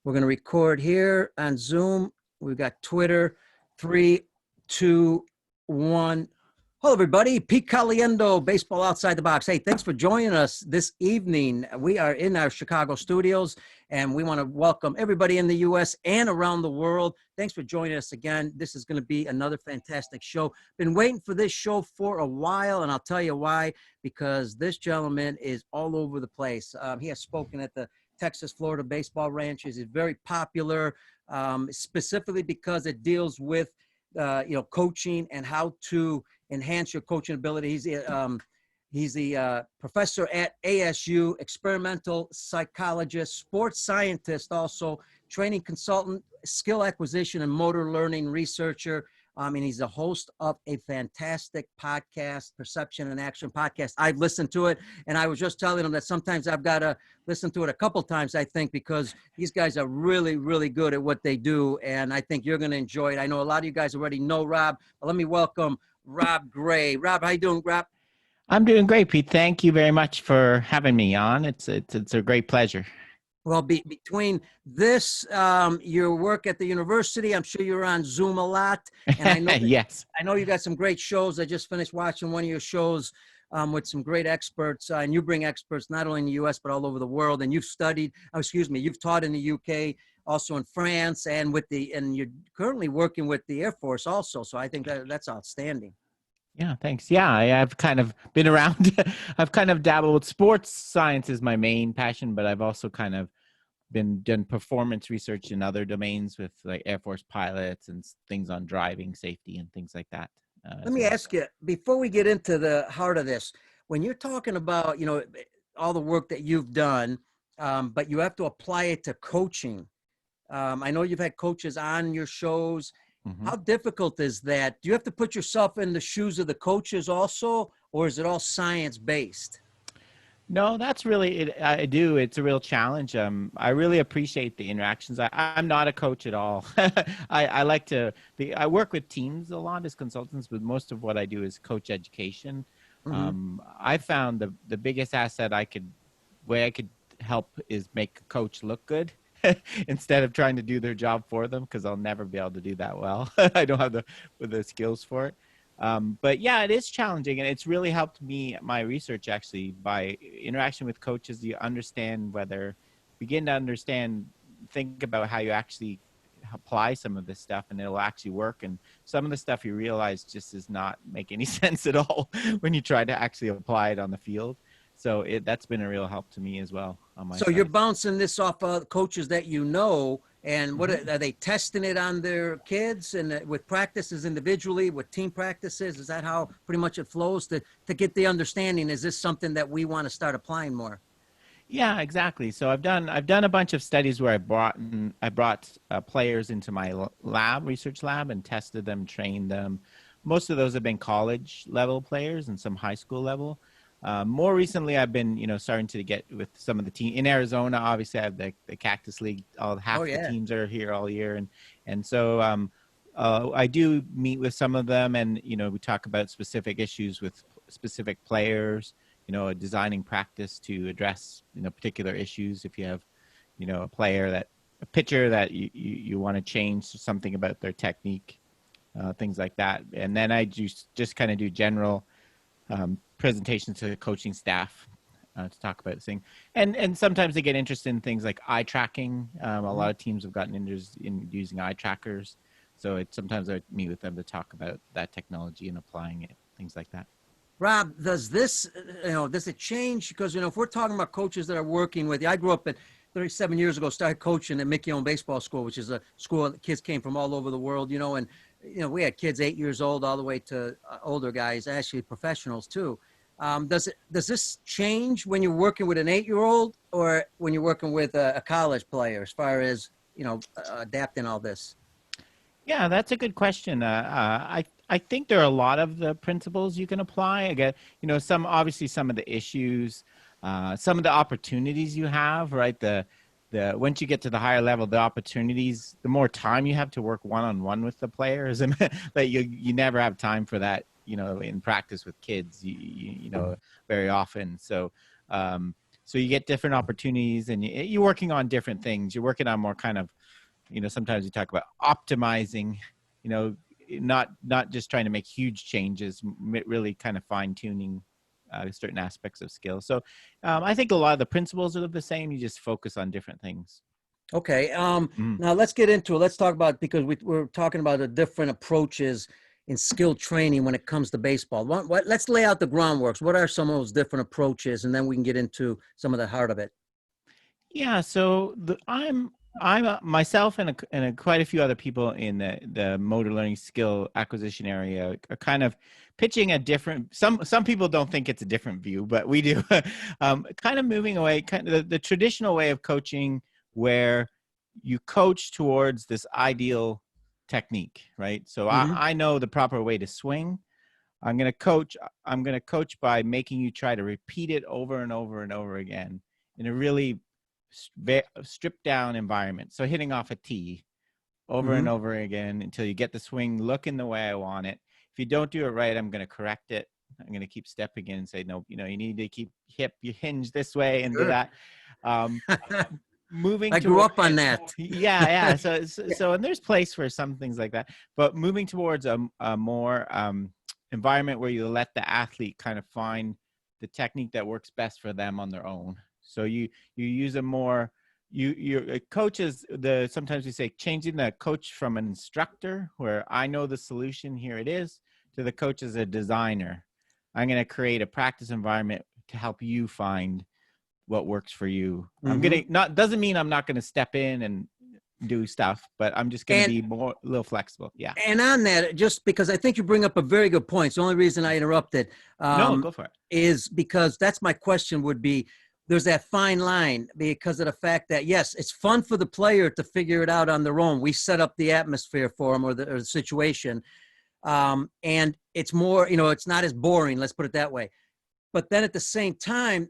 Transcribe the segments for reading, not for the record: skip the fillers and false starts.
We're going to record here on Zoom. We've got Twitter. 3, 2, 1. Hello, everybody. Pete Caliendo, Baseball Outside the Box. Hey, thanks for joining us this evening. We are in our Chicago studios, and we want to welcome everybody in the U.S. and around the world. Thanks for joining us again. This is going to be another fantastic show. Been waiting for this show for a while, and I'll tell you why, because this gentleman is all over the place. He has spoken at the Texas, Florida baseball ranches. Is very popular, specifically because it deals with, coaching and how to enhance your coaching ability. He's the professor at ASU, experimental psychologist, sports scientist, also training consultant, skill acquisition and motor learning researcher. And he's a host of a fantastic podcast, Perception and Action podcast. I've listened to it, and I was just telling him that sometimes I've got to listen to it a couple times, I think, because these guys are really, really good at what they do, and I think you're going to enjoy it. I know a lot of you guys already know Rob, but let me welcome Rob Gray. Rob, how you doing, Rob? I'm doing great, Pete. Thank you very much for having me on. It's a great pleasure. Well, between this, your work at the university, I'm sure you're on Zoom a lot. And I know Yes. I know you got some great shows. I just finished watching one of your shows with some great experts. And you bring experts not only in the U.S., but all over the world. And you've you've taught in the U.K., also in France, and and you're currently working with the Air Force also. So I think that's outstanding. Yeah, thanks. Yeah, I've kind of been around. I've kind of dabbled with sports science is my main passion, but I've also kind of done performance research in other domains with like Air Force pilots and things on driving safety and things like that. Let me ask you, before we get into the heart of this, when you're talking about, all the work that you've done, but you have to apply it to coaching. I know you've had coaches on your shows. Mm-hmm. How difficult is that? Do you have to put yourself in the shoes of the coaches also, or is it all science-based? No, that's really it. I do. It's a real challenge. I really appreciate the interactions. I'm not a coach at all. I like I work with teams a lot as consultants, but most of what I do is coach education. Mm-hmm. I found the biggest asset I could help is make a coach look good instead of trying to do their job for them, because I'll never be able to do that well. I don't have the skills for it. But yeah, it is challenging, and it's really helped me, my research actually, by interaction with coaches. You begin to think about how you actually apply some of this stuff, and it'll actually work. And some of the stuff you realize just does not make any sense at all when you try to actually apply it on the field. So that's been a real help to me as well on my side. You're bouncing this off of coaches that you know, and what are they testing it on their kids and with practices individually, with team practices? Is that how pretty much it flows to get the understanding? Is this something that we want to start applying more? Yeah, exactly. So I've done a bunch of studies where I brought players into my research lab, and tested them, trained them. Most of those have been college level players and some high school level. More recently, I've been, starting to get with some of the team in Arizona. Obviously, I have the Cactus League. Half the teams are here all year, and so I do meet with some of them, and we talk about specific issues with specific players. Designing practice to address particular issues. If you have, a pitcher that you want to change something about their technique, things like that, and then I just kind of do general presentations to the coaching staff to talk about this thing. And sometimes they get interested in things like eye tracking. A lot of teams have gotten interested in using eye trackers. So sometimes I meet with them to talk about that technology and applying it, things like that. Rob, does it change? Because, if we're talking about coaches that are working with you, I grew up at 37 years ago, started coaching at Mickey Owen Baseball School, which is a school that kids came from all over the world, and, we had kids 8 years old all the way to older guys, actually professionals too. Does this change when you're working with an 8-year-old or when you're working with a college player as far as, adapting all this? Yeah, that's a good question. I think there are a lot of the principles you can apply. Again, some of the issues, some of the opportunities you have, right? Once you get to the higher level, the opportunities, the more time you have to work one-on-one with the players, and that you never have time for that, in practice with kids, very often. So So you get different opportunities, and you're working on different things. You're working on more kind of, sometimes we talk about optimizing, not just trying to make huge changes, really kind of fine tuning certain aspects of skills. So I think a lot of the principles are the same. You just focus on different things. Okay. Now let's get into it. Let's talk about, because we're talking about the different approaches in skill training when it comes to baseball. Let's lay out the groundworks. What are some of those different approaches? And then we can get into some of the heart of it. Yeah. So I'm myself and quite a few other people in the motor learning skill acquisition area are kind of pitching a different. Some people don't think it's a different view, but we do. Kind of moving away, kind of the traditional way of coaching, where you coach towards this ideal technique, right? So I know the proper way to swing. I'm going to coach by making you try to repeat it over and over and over again in a really stripped down environment. So hitting off a tee over and over again until you get the swing looking the way I want it. If you don't do it right, I'm going to correct it. I'm going to keep stepping in and say, no, you need to keep your hinge this way and do that. Moving. I grew up on that. Yeah. So, and there's place for some things like that, but moving towards a more environment where you let the athlete kind of find the technique that works best for them on their own. So you use a more, your coaches, sometimes we say changing the coach from an instructor, where I know the solution, here it is, to the coach as a designer. I'm going to create a practice environment to help you find what works for you. Doesn't mean I'm not going to step in and do stuff, but I'm just going to be a little flexible. Yeah. And on that, just because I think you bring up a very good point. It's the only reason I interrupted. No, go for it. Is because that's my question would be, there's that fine line, because of the fact that, yes, it's fun for the player to figure it out on their own. We set up the atmosphere for them, or the situation. And it's more, it's not as boring, let's put it that way. But then at the same time,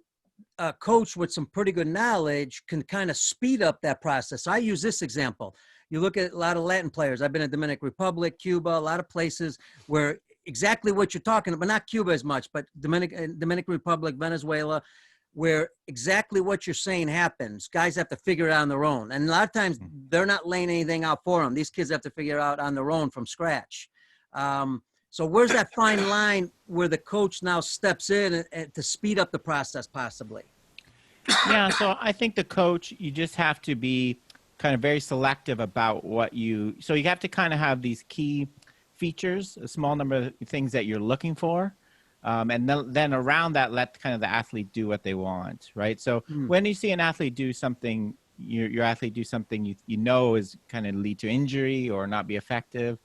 a coach with some pretty good knowledge can kind of speed up that process. I use this example. You look at a lot of Latin players. I've been in Dominican Republic, Cuba, a lot of places where exactly what you're talking about, not Cuba as much, but Dominican Republic, Venezuela, where exactly what you're saying happens. Guys have to figure it out on their own. And a lot of times they're not laying anything out for them. These kids have to figure it out on their own from scratch. So where's that fine line where the coach now steps in and to speed up the process possibly? Yeah, so I think the coach, you just have to be kind of very selective about so you have to kind of have these key features, a small number of things that you're looking for. And then around that, let kind of the athlete do what they want, right? So when you see an athlete do something, your athlete do something you know is kind of lead to injury or not be effective,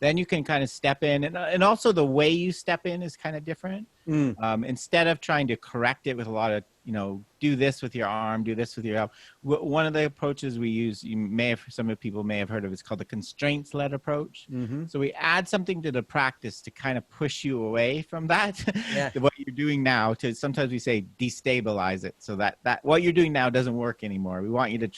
then you can kind of step in. And also the way you step in is kind of different. Instead of trying to correct it with a lot of, do this with your arm, do this with your elbow. One of the approaches we use, some of the people may have heard of, is called the constraints-led approach. So we add something to the practice to kind of push you away from that, what you're doing now, to sometimes we say destabilize it, so that what you're doing now doesn't work anymore. We want you to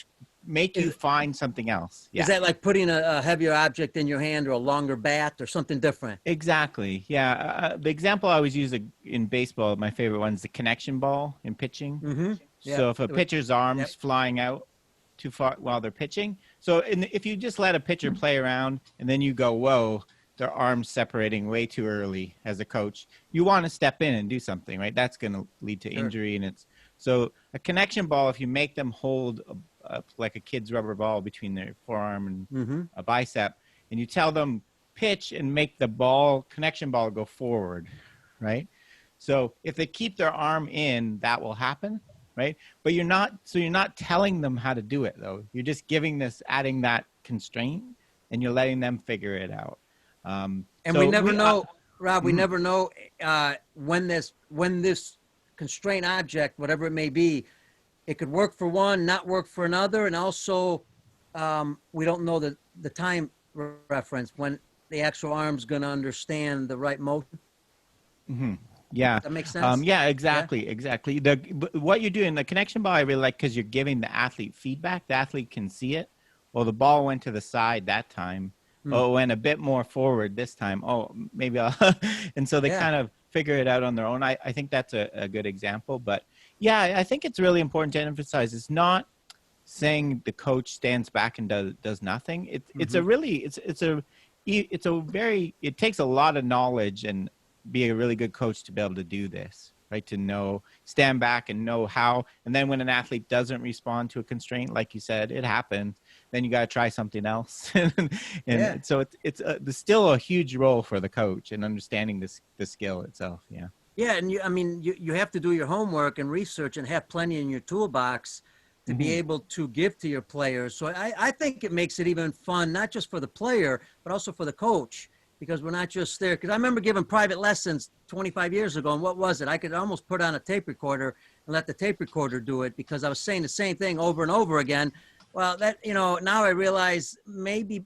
make you find something else. Yeah. Is that like putting a heavier object in your hand, or a longer bat, or something different? Exactly. Yeah. The example I always use in baseball, my favorite one, is the connection ball in pitching. So if a pitcher's arm's flying out too far while they're pitching, so if you just let a pitcher play around and then you go, whoa, their arms separating way too early as a coach, you want to step in and do something, right? That's going to lead to injury. And so a connection ball, if you make them hold like a kid's rubber ball between their forearm and a bicep, and you tell them pitch and make the connection ball go forward, right? So if they keep their arm in, that will happen, right? But you're not telling them how to do it, though. You're just adding that constraint, and you're letting them figure it out. And we never know, Rob, we never know when this constraint object, whatever it may be, it could work for one, not work for another. And also, we don't know the time reference when the actual arm's going to understand the right motion. Yeah. Does that make sense? Yeah, exactly. What you're doing, the connection ball, I really like, because you're giving the athlete feedback. The athlete can see it. Well, the ball went to the side that time. Oh, it went a bit more forward this time. Oh, maybe I'll. And so they kind of figure it out on their own. I think that's a good example. But Yeah, I think it's really important to emphasize. It's not saying the coach stands back and does nothing. It's a really it takes a lot of knowledge and be a really good coach to be able to do this, right? To know, stand back and know how. And then when an athlete doesn't respond to a constraint, like you said, it happens. Then you got to try something else. and so it's there's still a huge role for the coach in understanding the skill itself. Yeah. Yeah, and you have to do your homework and research and have plenty in your toolbox to be able to give to your players. So I think it makes it even fun, not just for the player, but also for the coach, because we're not just there. Because I remember giving private lessons 25 years ago, and what was it? I could almost put on a tape recorder and let the tape recorder do it because I was saying the same thing over and over again. Well, now I realize maybe,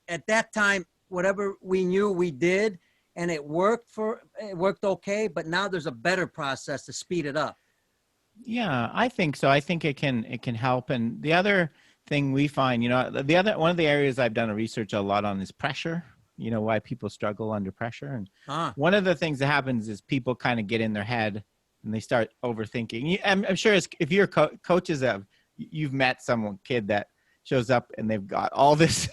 at that time, whatever we knew we did, and it worked okay, but now there's a better process to speed it up. Yeah, I think so. I think it can help. And the other thing we find, one of the areas I've done a research a lot on is pressure. Why people struggle under pressure. And one of the things that happens is people kind of get in their head and they start overthinking. I'm sure if you're coaches you've met some kid that shows up and they've got all this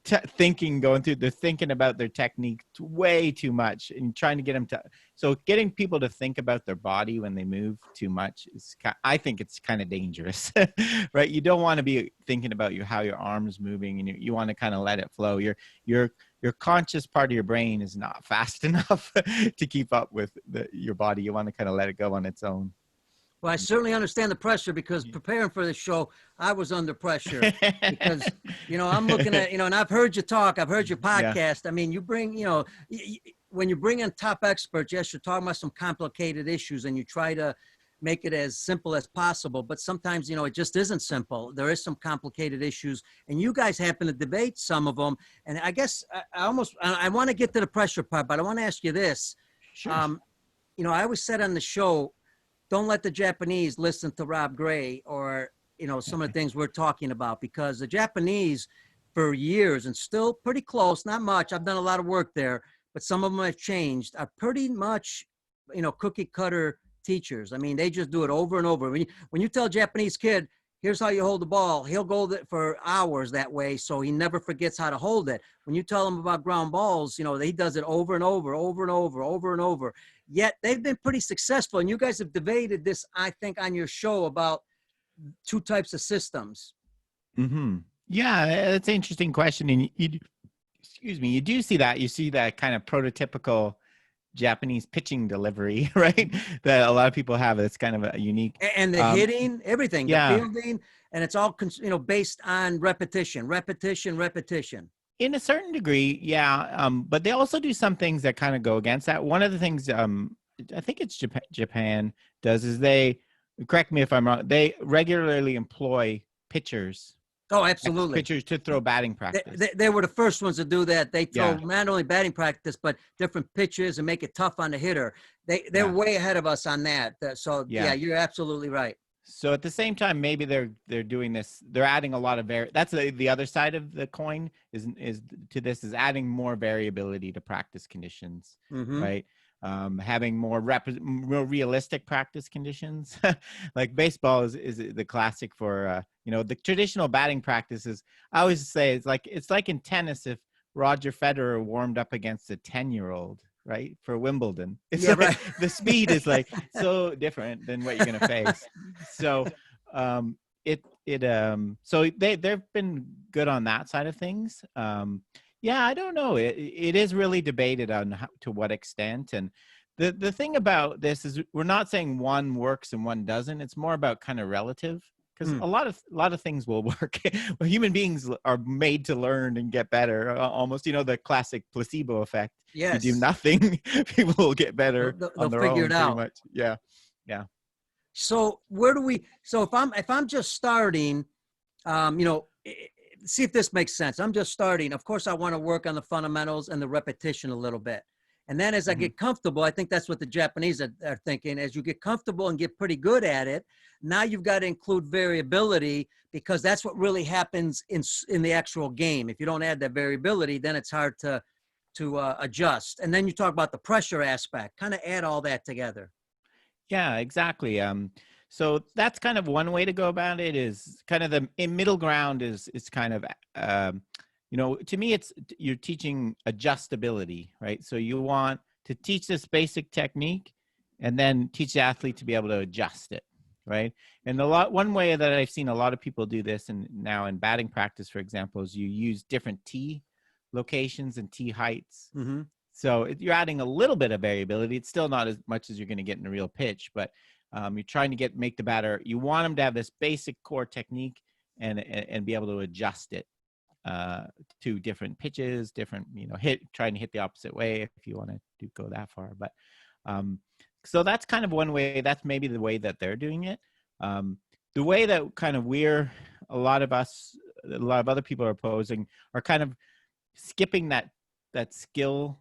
thinking going through. They're thinking about their technique way too much and trying to get them to. So getting people to think about their body when they move too much I think it's kind of dangerous, right? You don't want to be thinking about how your arm's moving, and you want to kind of let it flow. Your conscious part of your brain is not fast enough to keep up with your body. You want to kind of let it go on its own. Well, I certainly understand the pressure because preparing for this show, I was under pressure because, I'm looking at, and I've heard you talk, I've heard your podcast. Yeah. I mean, you bring, when you bring in top experts, yes, you're talking about some complicated issues and you try to make it as simple as possible. But sometimes, it just isn't simple. There is some complicated issues and you guys happen to debate some of them. And I guess I want to get to the pressure part, but I want to ask you this. Sure. I always said on the show, don't let the Japanese listen to Rob Gray or, some of the things we're talking about, because the Japanese for years and still pretty close, not much. I've done a lot of work there, but some of them have changed, are pretty much, cookie cutter teachers. I mean, they just do it over and over. When you tell a Japanese kid, here's how you hold the ball, he'll go for hours that way. So he never forgets how to hold it. When you tell him about ground balls, he does it over and over, over and over, over and over. Yet they've been pretty successful. And you guys have debated this, I think, on your show about two types of systems. Mm-hmm. Yeah, that's an interesting question. And you do see that. You see that kind of prototypical Japanese pitching delivery, right? That a lot of people have. It's kind of a unique. And the hitting, everything, the fielding, and it's all, based on repetition. In a certain degree, yeah. But they also do some things that kind of go against that. One of the things I think it's Japan does is they, correct me if I'm wrong, they regularly employ pitchers. Oh, absolutely. Pitchers to throw batting practice. They were the first ones to do that. They throw not only batting practice, but different pitches and make it tough on the hitter. They're way ahead of us on that. So yeah, you're absolutely right. So at the same time, maybe they're doing this. They're adding a lot of that's the other side of the coin is is adding more variability to practice conditions, right? Having more realistic practice conditions. Like baseball is the classic for the traditional batting practices. I always say it's like in tennis if Roger Federer warmed up against a 10-year-old. Right, for Wimbledon, right. The speed is so different than what you're going to face. So, so they've been good on that side of things. I don't know. It is really debated on to what extent. And the thing about this is we're not saying one works and one doesn't. It's more about kind of relative. Because a lot of things will work. Well, human beings are made to learn and get better. Almost, the classic placebo effect. Yes. You do nothing, people will get better on their figure own. It out. Much. Yeah. So if I'm just starting, see if this makes sense. I'm just starting. Of course, I want to work on the fundamentals and the repetition a little bit. And then as I get comfortable, I think that's what the Japanese are thinking. As you get comfortable and get pretty good at it, now you've got to include variability because that's what really happens in the actual game. If you don't add that variability, then it's hard to adjust. And then you talk about the pressure aspect, kind of add all that together. Yeah, exactly. So that's kind of one way to go about it. Is kind of the middle ground is kind of to me it's you're teaching adjustability, right? So you want to teach this basic technique and then teach the athlete to be able to adjust it, right? And one way that I've seen a lot of people do this, and now in batting practice, for example, is you use different tee locations and tee heights. Mm-hmm. So you're adding a little bit of variability. It's still not as much as you're going to get in a real pitch, but you're trying to make the batter. You want them to have this basic core technique and be able to adjust it to different pitches, different trying to hit the opposite way if you want to go that far. But so that's kind of one way. That's maybe the way that they're doing it. The way that kind of a lot of other people are opposing are kind of skipping that skill,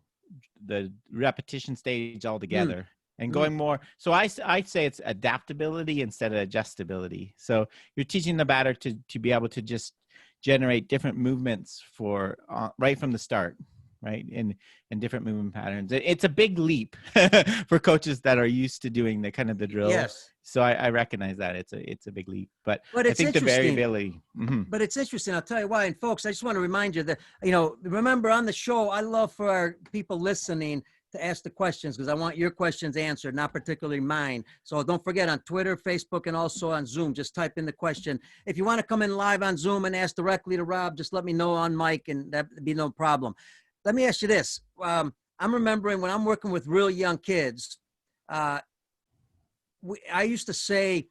the repetition stage altogether, and going more. So I say it's adaptability instead of adjustability. So you're teaching the batter to be able to just generate different movements for right from the start, right? And different movement patterns. It's a big leap for coaches that are used to doing the kind of the drill. Yes. So I recognize that it's a big leap, but it's I think the variability. But it's interesting. I'll tell you why. And folks, I just want to remind you that, remember on the show, I love for our people listening to ask the questions because I want your questions answered, not particularly mine. So don't forget on Twitter, Facebook, and also on Zoom, just type in the question. If you want to come in live on Zoom and ask directly to Rob, just let me know on mic and that'd be no problem. Let me ask you this. I'm remembering when I'm working with real young kids, I used to say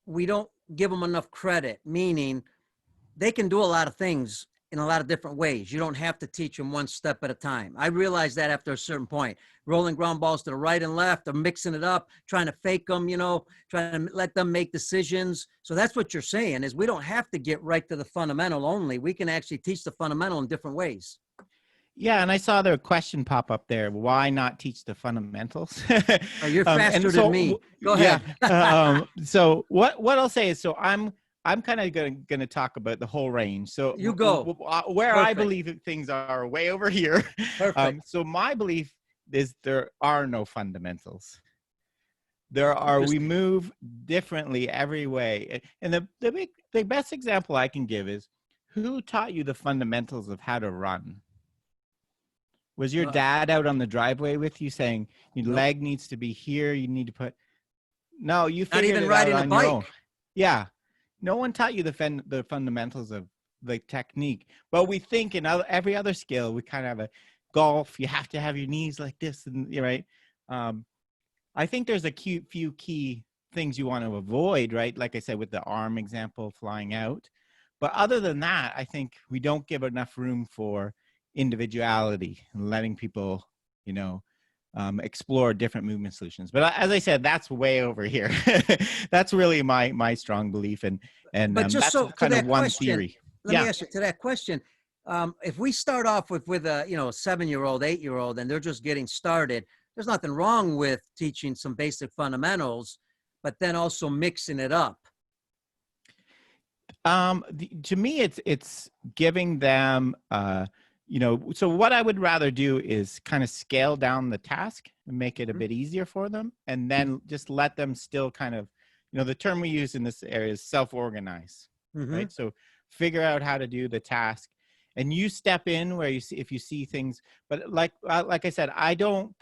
we don't give them enough credit, meaning they can do a lot of things in a lot of different ways. You don't have to teach them one step at a time. I realized that after a certain point, rolling ground balls to the right and left, or mixing it up, trying to fake them, trying to let them make decisions. So that's what you're saying is we don't have to get right to the fundamental only. We can actually teach the fundamental in different ways. Yeah, and I saw the question pop up there. Why not teach the fundamentals? Oh, you're faster than me. Go ahead. So what I'll say is, so I'm kind of going to talk about the whole range. So you go where Perfect. I believe that things are way over here. Perfect. So my belief is there are no fundamentals. We move differently every way. And the best example I can give is, who taught you the fundamentals of how to run? Was your dad out on the driveway with you saying your leg needs to be here? You need to put. No, you figured it out on your own. Yeah, no one taught you the fundamentals of the technique. But we think in every other skill, we kind of have a golf. You have to have your knees like this, and right. I think there's a few key things you want to avoid, right? Like I said, with the arm example, flying out. But other than that, I think we don't give enough room for individuality and letting people, explore different movement solutions. But as I said, that's way over here. That's really my strong belief, and but just that's so kind of one question, theory. Let me ask you to that question. If we start off with a 7-year-old, 8-year-old, and they're just getting started, there's nothing wrong with teaching some basic fundamentals, but then also mixing it up. To me, it's giving them. So what I would rather do is kind of scale down the task and make it a bit easier for them, and then just let them still kind of, the term we use in this area is self-organize, right? So figure out how to do the task, and you step in where if you see things. But like I said, I don't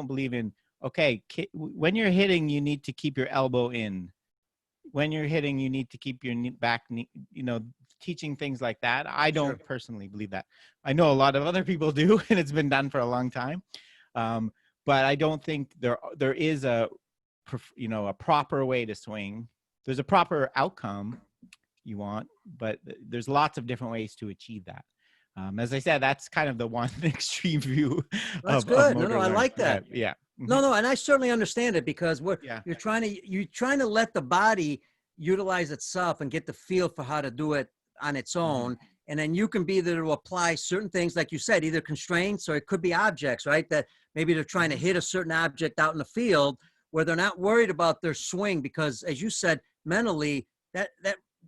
believe in, okay, when you're hitting, you need to keep your elbow in. When you're hitting, you need to keep your back knee, teaching things like that. I don't personally believe that. I know a lot of other people do, and it's been done for a long time. But I don't think there is a proper way to swing. There's a proper outcome you want, but there's lots of different ways to achieve that. As I said, that's kind of the one extreme view. That's good. No, I learning. like that. Yeah. No, and I certainly understand it because you're trying to let the body utilize itself and get the feel for how to do it on its own. And then you can be there to apply certain things, like you said, either constraints or it could be objects, right? That maybe they're trying to hit a certain object out in the field where they're not worried about their swing because, as you said, mentally that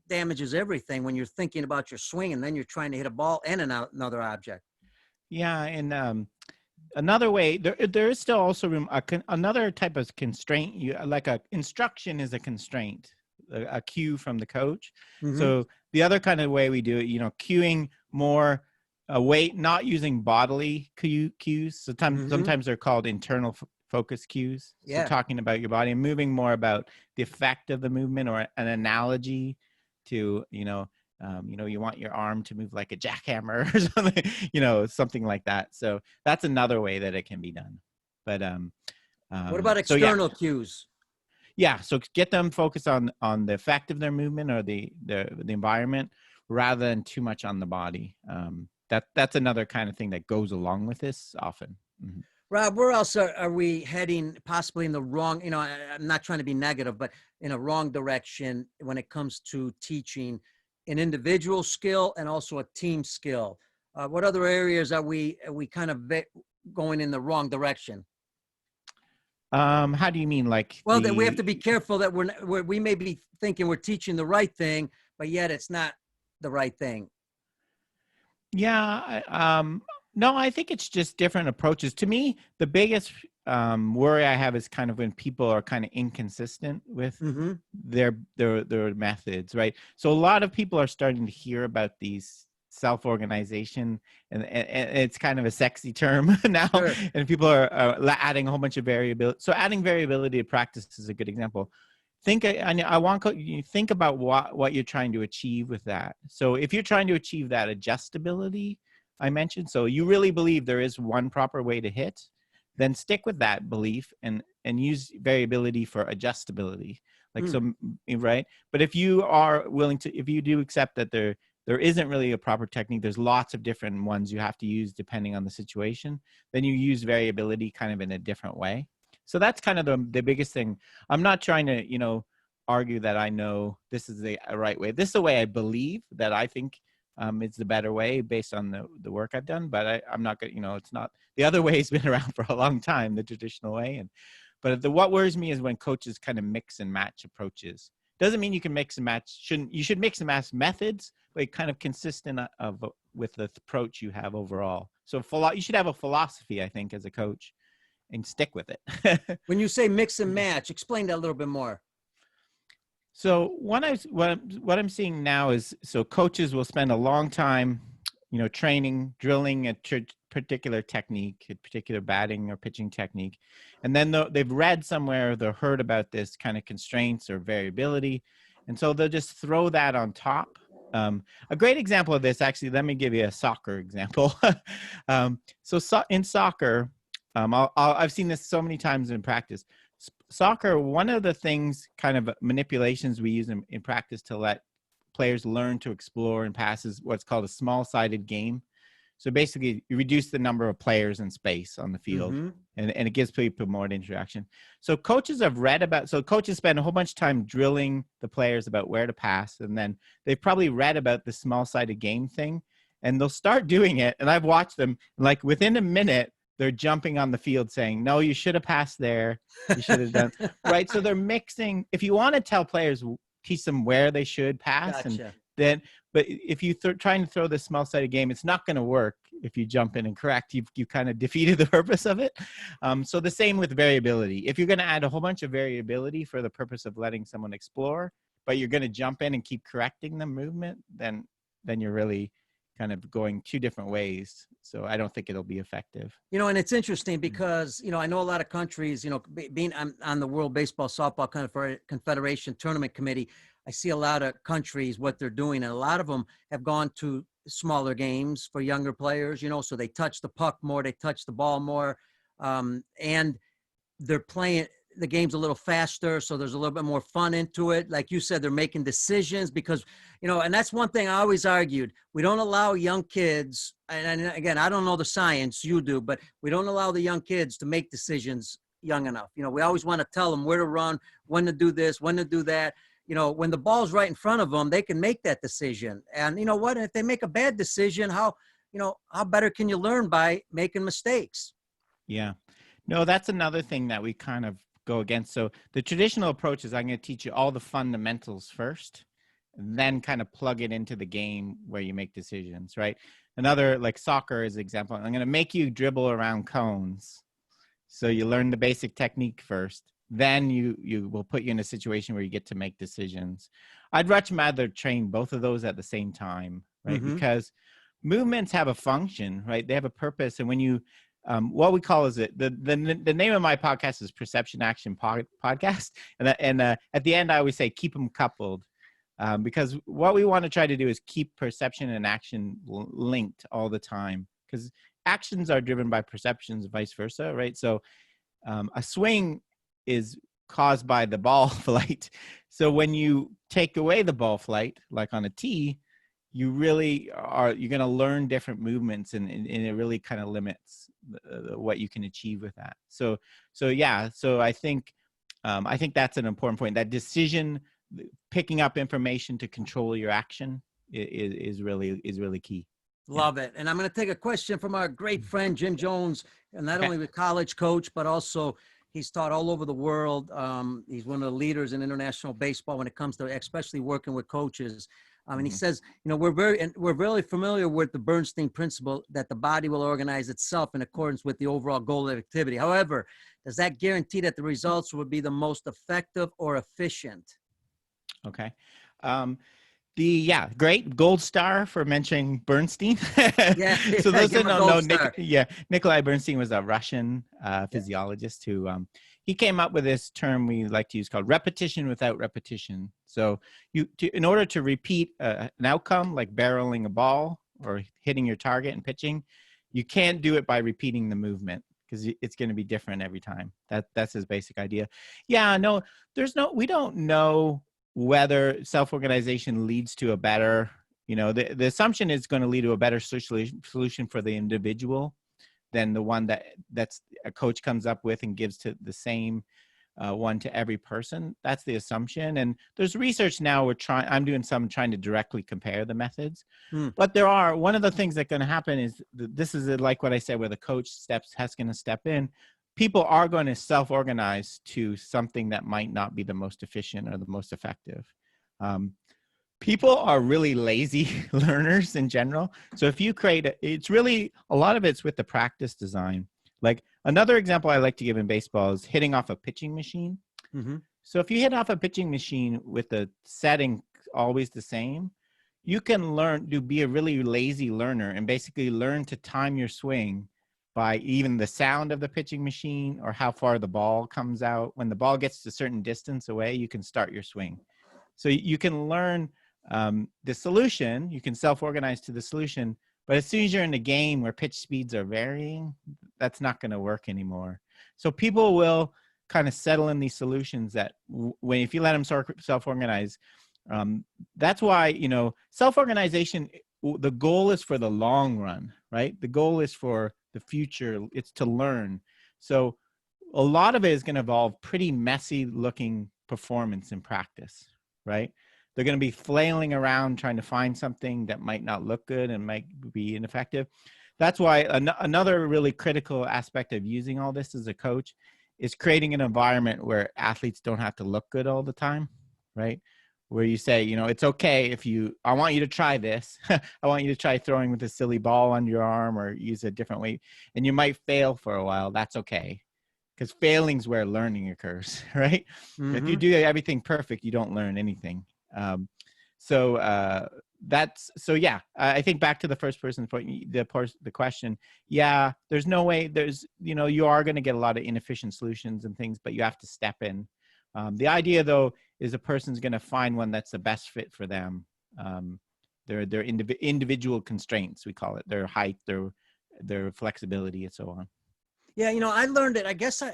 damages everything when you're thinking about your swing and then you're trying to hit a ball and another object. Yeah, and Another way, there is still also room. Another type of constraint, like a instruction is a constraint, a cue from the coach. Mm-hmm. So the other kind of way we do it, cueing more weight, not using bodily cues. Sometimes they're called internal focus cues. So Yeah. talking about your body and moving more about the effect of the movement, or an analogy to, you want your arm to move like a jackhammer or something, something like that. So that's another way that it can be done. But what about so yeah. external cues? Yeah, so get them focused on the effect of their movement or the environment, rather than too much on the body. That's another kind of thing that goes along with this often. Mm-hmm. Rob, where else are we heading possibly in the wrong, I'm not trying to be negative, but in a wrong direction when it comes to teaching an individual skill and also a team skill? What other areas are we kind of going in the wrong direction? How do you mean? Like, well, that we have to be careful that we may be thinking we're teaching the right thing, but yet it's not the right thing. Yeah. No, I think it's just different approaches. To me, the biggest worry I have is kind of when people are kind of inconsistent with Mm-hmm. their methods, right? So a lot of people are starting to hear about these self-organization, and it's kind of a sexy term now. Sure. And people are adding a whole bunch of variability. So adding variability to practice is a good example. I want you to think about what you're trying to achieve with that. So if you're trying to achieve that adjustability I mentioned, so you really believe there is one proper way to hit, then stick with that belief and use variability for adjustability. Like, so, right? But if you are willing to, if you do accept that there isn't really a proper technique, there's lots of different ones you have to use depending on the situation, then you use variability kind of in a different way. So that's kind of the biggest thing. I'm not trying to, argue that I know this is the right way. This is the way I believe that I think it's the better way based on the work I've done. But I'm not going to, it's not, the other way has been around for a long time, the traditional way. But what worries me is when coaches kind of mix and match approaches. Doesn't mean you can mix and match. You should mix and match methods, but kind of consistent with the approach you have overall. So you should have a philosophy, I think, as a coach, and stick with it. When you say mix and match, explain that a little bit more. So what I'm seeing now is, so coaches will spend a long time, training, drilling a particular technique, a particular batting or pitching technique. And then they've read somewhere, they've heard about this kind of constraints or variability. And so they'll just throw that on top. A great example of this, actually, let me give you a soccer example. So in soccer, I've seen this so many times in practice. Soccer, one of the things, kind of manipulations we use in practice to let players learn to explore and pass, is what's called a small-sided game. So basically, you reduce the number of players in space on the field, and it gives people more interaction. So coaches spend a whole bunch of time drilling the players about where to pass, and then they've probably read about the small-sided game thing, and they'll start doing it. And I've watched them, like within a minute, they're jumping on the field saying, no, you should have passed there. You should have done, right? So they're mixing. If you want to tell players, teach them where they should pass. Gotcha. But if you trying to throw this small-sided game, it's not going to work if you jump in and correct. You kind of defeated the purpose of it. So the same with variability. If you're going to add a whole bunch of variability for the purpose of letting someone explore, but you're going to jump in and keep correcting the movement, then you're really kind of going two different ways. So I don't think it'll be effective. And it's interesting because, I know a lot of countries, being on the World Baseball Softball Confederation Tournament Committee, I see a lot of countries, what they're doing, and a lot of them have gone to smaller games for younger players, so they touch the puck more, they touch the ball more, and they're playing the game's a little faster, so there's a little bit more fun into it. Like you said, they're making decisions because, and that's one thing I always argued. We don't allow young kids, and again, I don't know the science, you do, but we don't allow the young kids to make decisions young enough. We always want to tell them where to run, when to do this, when to do that. When the ball's right in front of them, they can make that decision. And you know what? If they make a bad decision, how better can you learn by making mistakes? Yeah. No, that's another thing that we kind of go against. So the traditional approach is, I'm going to teach you all the fundamentals first, then kind of plug it into the game where you make decisions, right? Another, like soccer is an example. I'm going to make you dribble around cones. So you learn the basic technique first. Then you will put you in a situation where you get to make decisions. I'd much rather train both of those at the same time, right? Mm-hmm. Because movements have a function, right? They have a purpose. And when you, what we call is it, the name of my podcast is Perception Action Podcast. And at the end, I always say, keep them coupled. Because what we want to try to do is keep perception and action linked all the time. Because actions are driven by perceptions, vice versa, right? So a swing is caused by the ball flight. So when you take away the ball flight, like on a tee, you're going to learn different movements, and it really kind of limits what you can achieve with that. So I think that's an important point. That decision, picking up information to control your action is really key. Love it. And I'm going to take a question from our great friend, Jim Jones, and not only a college coach, but also he's taught all over the world. He's one of the leaders in international baseball when it comes to especially working with coaches. And he says, we're really familiar with the Bernstein principle that the body will organize itself in accordance with the overall goal of activity. However, does that guarantee that the results will be the most effective or efficient? Okay. Great gold star for mentioning Bernstein. Yeah. So those that don't know, Nikolai Bernstein was a Russian physiologist who he came up with this term we like to use called repetition without repetition. So in order to repeat an outcome like barreling a ball or hitting your target and pitching, you can't do it by repeating the movement, because it's going to be different every time. That's his basic idea. We don't know whether self-organization leads to a better, the assumption is going to lead to a better solution for the individual than the one that's a coach comes up with and gives to the same one to every person. That's the assumption. And there's research now I'm doing some trying to directly compare the methods. But one of the things that's going to happen is this is like what I said, where the coach has going to step in. People are going to self-organize to something that might not be the most efficient or the most effective. People are really lazy learners in general. So if you it's really, a lot of it's with the practice design. Like another example I like to give in baseball is hitting off a pitching machine. Mm-hmm. So if you hit off a pitching machine with the setting always the same, you can be a really lazy learner and basically learn to time your swing by even the sound of the pitching machine or how far the ball comes out. When the ball gets to a certain distance away, you can start your swing. So you can learn the solution, you can self-organize to the solution, but as soon as you're in a game where pitch speeds are varying, that's not going to work anymore. So people will kind of settle in these solutions that if you let them self-organize, that's why, self-organization, the goal is for the long run, right? The goal is for the future. It's to learn. So a lot of it is going to involve pretty messy looking performance in practice, right? They're going to be flailing around trying to find something that might not look good and might be ineffective. That's why another really critical aspect of using all this as a coach is creating an environment where athletes don't have to look good all the time, right? Where you say, it's okay I want you to try this. I want you to try throwing with a silly ball on your arm or use a different weight. And you might fail for a while. That's okay. Because failing's where learning occurs, right? Mm-hmm. If you do everything perfect, you don't learn anything. I think back to the first person's point, the question, there's no way you are going to get a lot of inefficient solutions and things, but you have to step in. The idea though, is a person's going to find one that's the best fit for them. Their individual constraints, we call it, their height, their flexibility and so on. Yeah. I learned it, I guess, I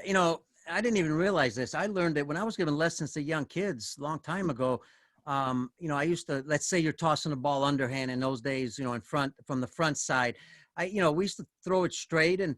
didn't even realize this. I learned it when I was giving lessons to young kids a long time ago. I used to, let's say you're tossing the ball underhand in those days, in front from the front side. We used to throw it straight and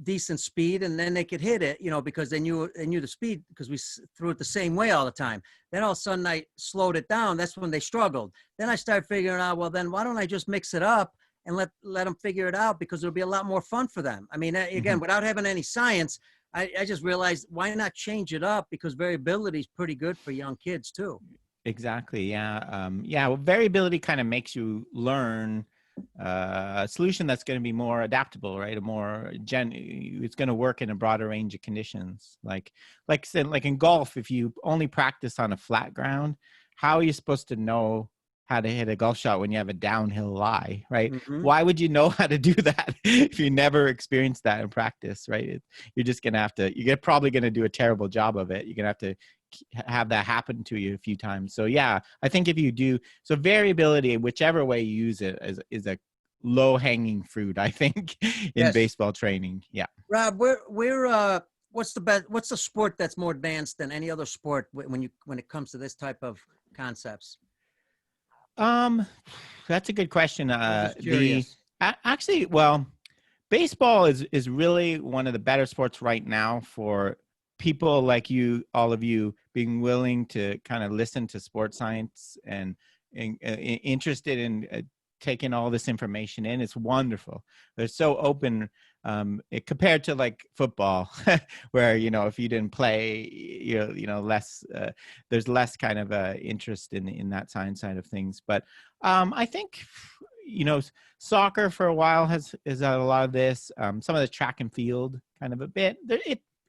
decent speed, and then they could hit it, because they knew the speed because we threw it the same way all the time. Then all of a sudden I slowed it down. That's when they struggled. Then I started figuring out, well, then why don't I just mix it up and let them figure it out, because it'll be a lot more fun for them. I mean, again, without having any science, I just realized why not change it up, because variability is pretty good for young kids too. Exactly. Yeah. Well, variability kind of makes you learn a solution that's going to be more adaptable, right? It's going to work in a broader range of conditions. Like in golf, if you only practice on a flat ground, how are you supposed to know how to hit a golf shot when you have a downhill lie, right? Mm-hmm. Why would you know how to do that if you never experienced that in practice, right? You're just going to have to, you're probably going to do a terrible job of it. You're going to have to have that happen to you a few times. So yeah, I think if you do, so variability, whichever way you use it, is a low hanging fruit, I think, in Yes. baseball training. Yeah. Rob, what's the best, what's the sport that's more advanced than any other sport when it comes to this type of concepts? Um, that's a good question. I'm just curious. Actually, well, baseball is really one of the better sports right now for people like you, all of you, being willing to kind of listen to sports science and interested in taking all this information in. It's wonderful. They're so open, compared to like football, where if you didn't play, less. There's less kind of interest in that science side of things. But I think soccer for a while has had a lot of this. Some of the track and field kind of a bit.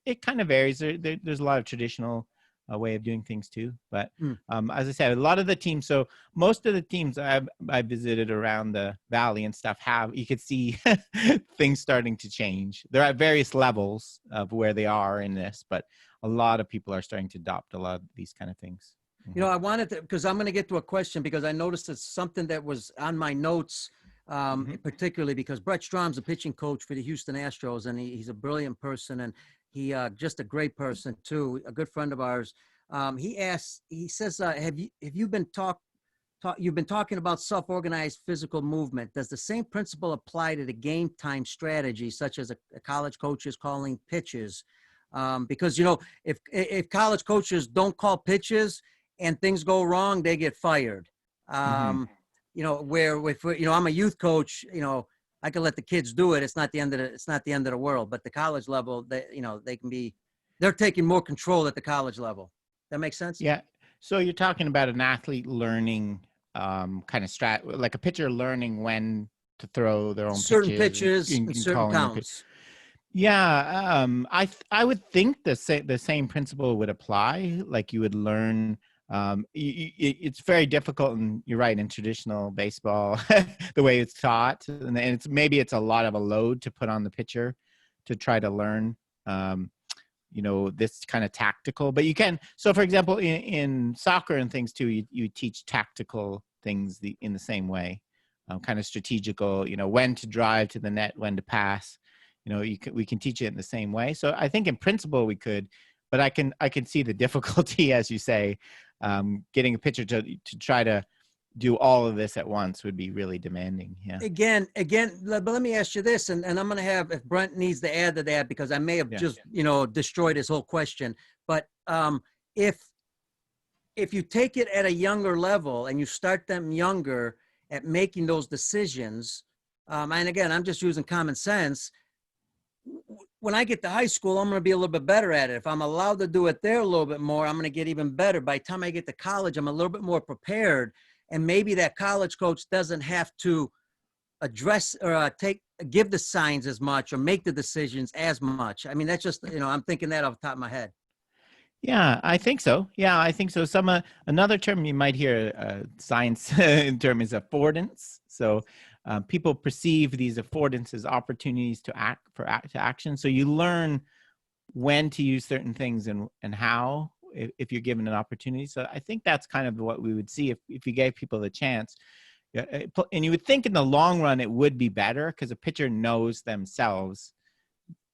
It kind of varies. There's a lot of traditional way of doing things too. But Mm. as I said, a lot of the teams. So most of the teams I visited around the valley and stuff you could see things starting to change. They're at various levels of where they are in this, but a lot of people are starting to adopt a lot of these kind of things. I wanted to, because I'm going to get to a question because I noticed it's something that was on my notes, particularly because Brett Strom's a pitching coach for the Houston Astros, and he's a brilliant person, and he just a great person too, a good friend of ours. He says, have you been you've been talking about self-organized physical movement. Does the same principle apply to the game time strategy, such as a college coach is calling pitches? Because if college coaches don't call pitches and things go wrong, they get fired. Where if I'm a youth coach, I can let the kids do it. It's not the end of the world. But the college level, they're taking more control at the college level. That makes sense? Yeah. So you're talking about an athlete learning kind of like a pitcher learning when to throw their own Certain pitches and and certain calling their pitch. counts. Yeah, I would think the same principle would apply. Like you would learn. It's very difficult, and you're right, in traditional baseball, the way it's taught, and it's a lot of a load to put on the pitcher to try to learn. This kind of tactical, but you can. So, for example, in soccer and things too, you teach tactical things in the same way, kind of strategical. When to drive to the net, when to pass. We can teach it in the same way. So I think in principle we could, but I can see the difficulty, as you say, getting a pitcher to try to do all of this at once would be really demanding. Yeah. Again, but let me ask you this, and I'm going to have, if Brent needs to add to that, because I may have just, destroyed his whole question. But if you take it at a younger level and you start them younger at making those decisions, and again, I'm just using common sense. When I get to high school, I'm going to be a little bit better at it. If I'm allowed to do it there a little bit more, I'm going to get even better. By the time I get to college, I'm a little bit more prepared. And maybe that college coach doesn't have to address or give the signs as much or make the decisions as much. I mean, that's just, I'm thinking that off the top of my head. Yeah, I think so. Another term you might hear science in term is affordance. So people perceive these affordance as opportunities to action. So you learn when to use certain things and how if you're given an opportunity. So I think that's kind of what we would see if you gave people the chance. And you would think in the long run it would be better because a pitcher knows themselves.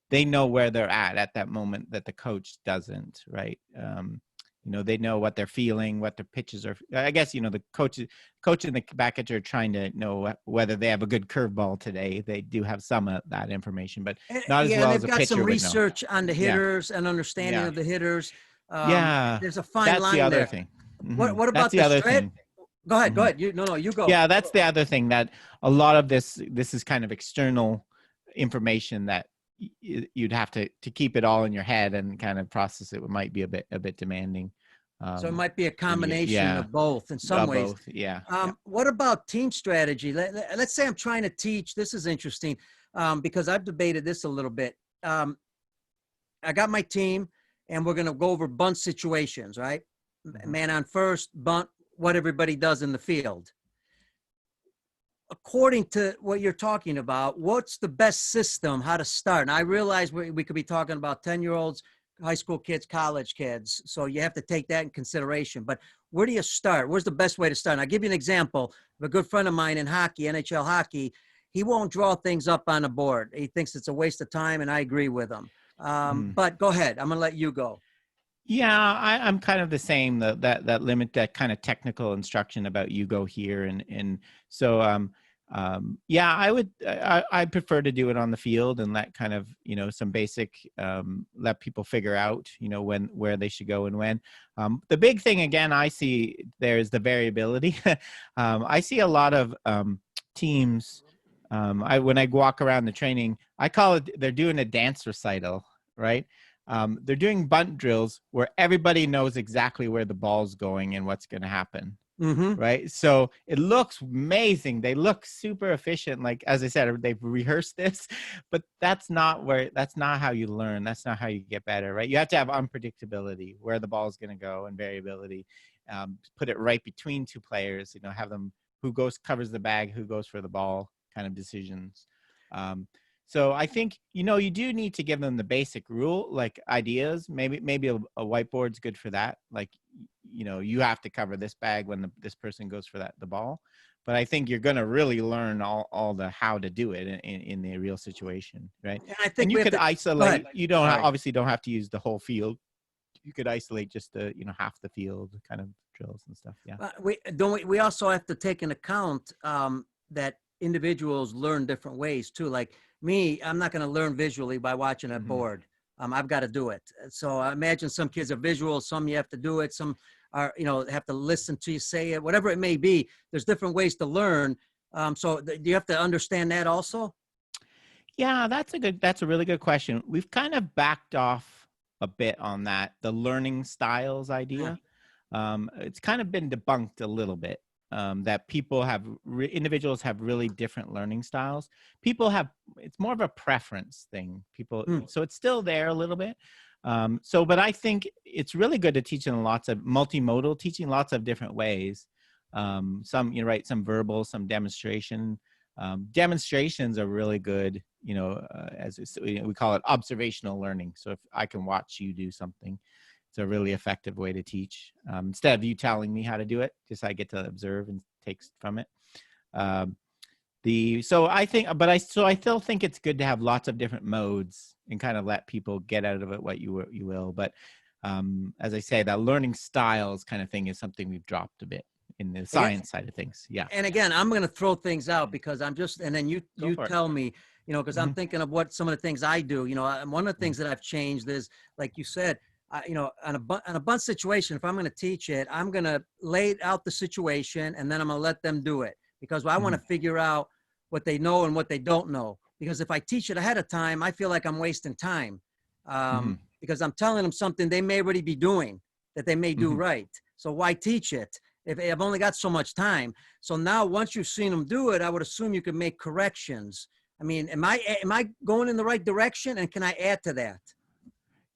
They know where they're at that moment that the coach doesn't, right? They know what they're feeling, what their pitches are. I guess, the coach and the back catcher are trying to know whether they have a good curveball today. They do have some of that information, but not as well as a pitcher would know. They've got some research on the hitters and understanding of the hitters. There's a fine line there. That's the other thing. Mm-hmm. What about the other thing? Go ahead. Mm-hmm. Go ahead. You go. Yeah, that's the other thing, that a lot of this is kind of external information that you'd have to keep it all in your head and kind of process it. Might be a bit demanding. So it might be a when you get, combination of both in some ways. both. Yeah. What about team strategy? Let's say I'm trying to teach. This is interesting because I've debated this a little bit. I got my team, and we're going to go over bunt situations, right? Man on first, bunt, what everybody does in the field. According to what you're talking about, what's the best system, how to start? And I realize we could be talking about 10-year-olds, high school kids, college kids. So you have to take that in consideration. But where do you start? Where's the best way to start? And I'll give you an example of a good friend of mine in hockey, NHL hockey. He won't draw things up on the board. He thinks it's a waste of time, and I agree with him. But go ahead. I'm going to let you go. Yeah, I'm kind of the same. That limit, that kind of technical instruction about you go here, and so yeah, I prefer to do it on the field and let kind of some basic let people figure out where they should go and when. The big thing again I see there is the variability. I see a lot of teams. When I walk around the training, I call it they're doing a dance recital, right? They're doing bunt drills where everybody knows exactly where the ball's going and what's going to happen. Right. So it looks amazing. They look super efficient. Like, as I said, they've rehearsed this, but that's not how you learn. That's not how you get better. Right. You have to have unpredictability, where the ball is going to go, and variability. Put it right between two players, have them who covers the bag, who goes for the ball kind of decisions. So I think, you do need to give them the basic rule, like ideas. Maybe a whiteboard's good for that. Like, you have to cover this bag when this person goes for the ball. But I think you're going to really learn all the how to do it in the real situation, right? And I think you could isolate. You don't obviously don't have to use the whole field. You could isolate just the half the field kind of drills and stuff. Yeah. We also have to take into account that individuals learn different ways too. Like me, I'm not going to learn visually by watching a board. I've got to do it. So I imagine some kids are visual, some you have to do it, some are, have to listen to you say it, whatever it may be. There's different ways to learn. So do you have to understand that also? Yeah, that's a really good question. We've kind of backed off a bit on that, the learning styles idea. It's kind of been debunked a little bit. That individuals have really different learning styles. It's more of a preference thing. So it's still there a little bit. But I think it's really good to teach in lots of multimodal teaching, lots of different ways. Some, some verbal, some demonstration. Demonstrations are really good, we call it observational learning. So if I can watch you do something, it's a really effective way to teach. Instead of you telling me how to do it, just I get to observe and take from it. I still think it's good to have lots of different modes and kind of let people get out of it what you will. But as I say, that learning styles kind of thing is something we've dropped a bit in the science side of things. Yeah. And again, I'm going to throw things out because and then you tell me, because I'm thinking of what some of the things I do. One of the things that I've changed is, like you said, on a bunt situation, if I'm going to teach it, I'm going to lay out the situation and then I'm going to let them do it because I want to figure out what they know and what they don't know. Because if I teach it ahead of time, I feel like I'm wasting time because I'm telling them something they may already be doing that they may do right. So why teach it if I've only got so much time? So now once you've seen them do it, I would assume you can make corrections. I mean, am I going in the right direction, and can I add to that?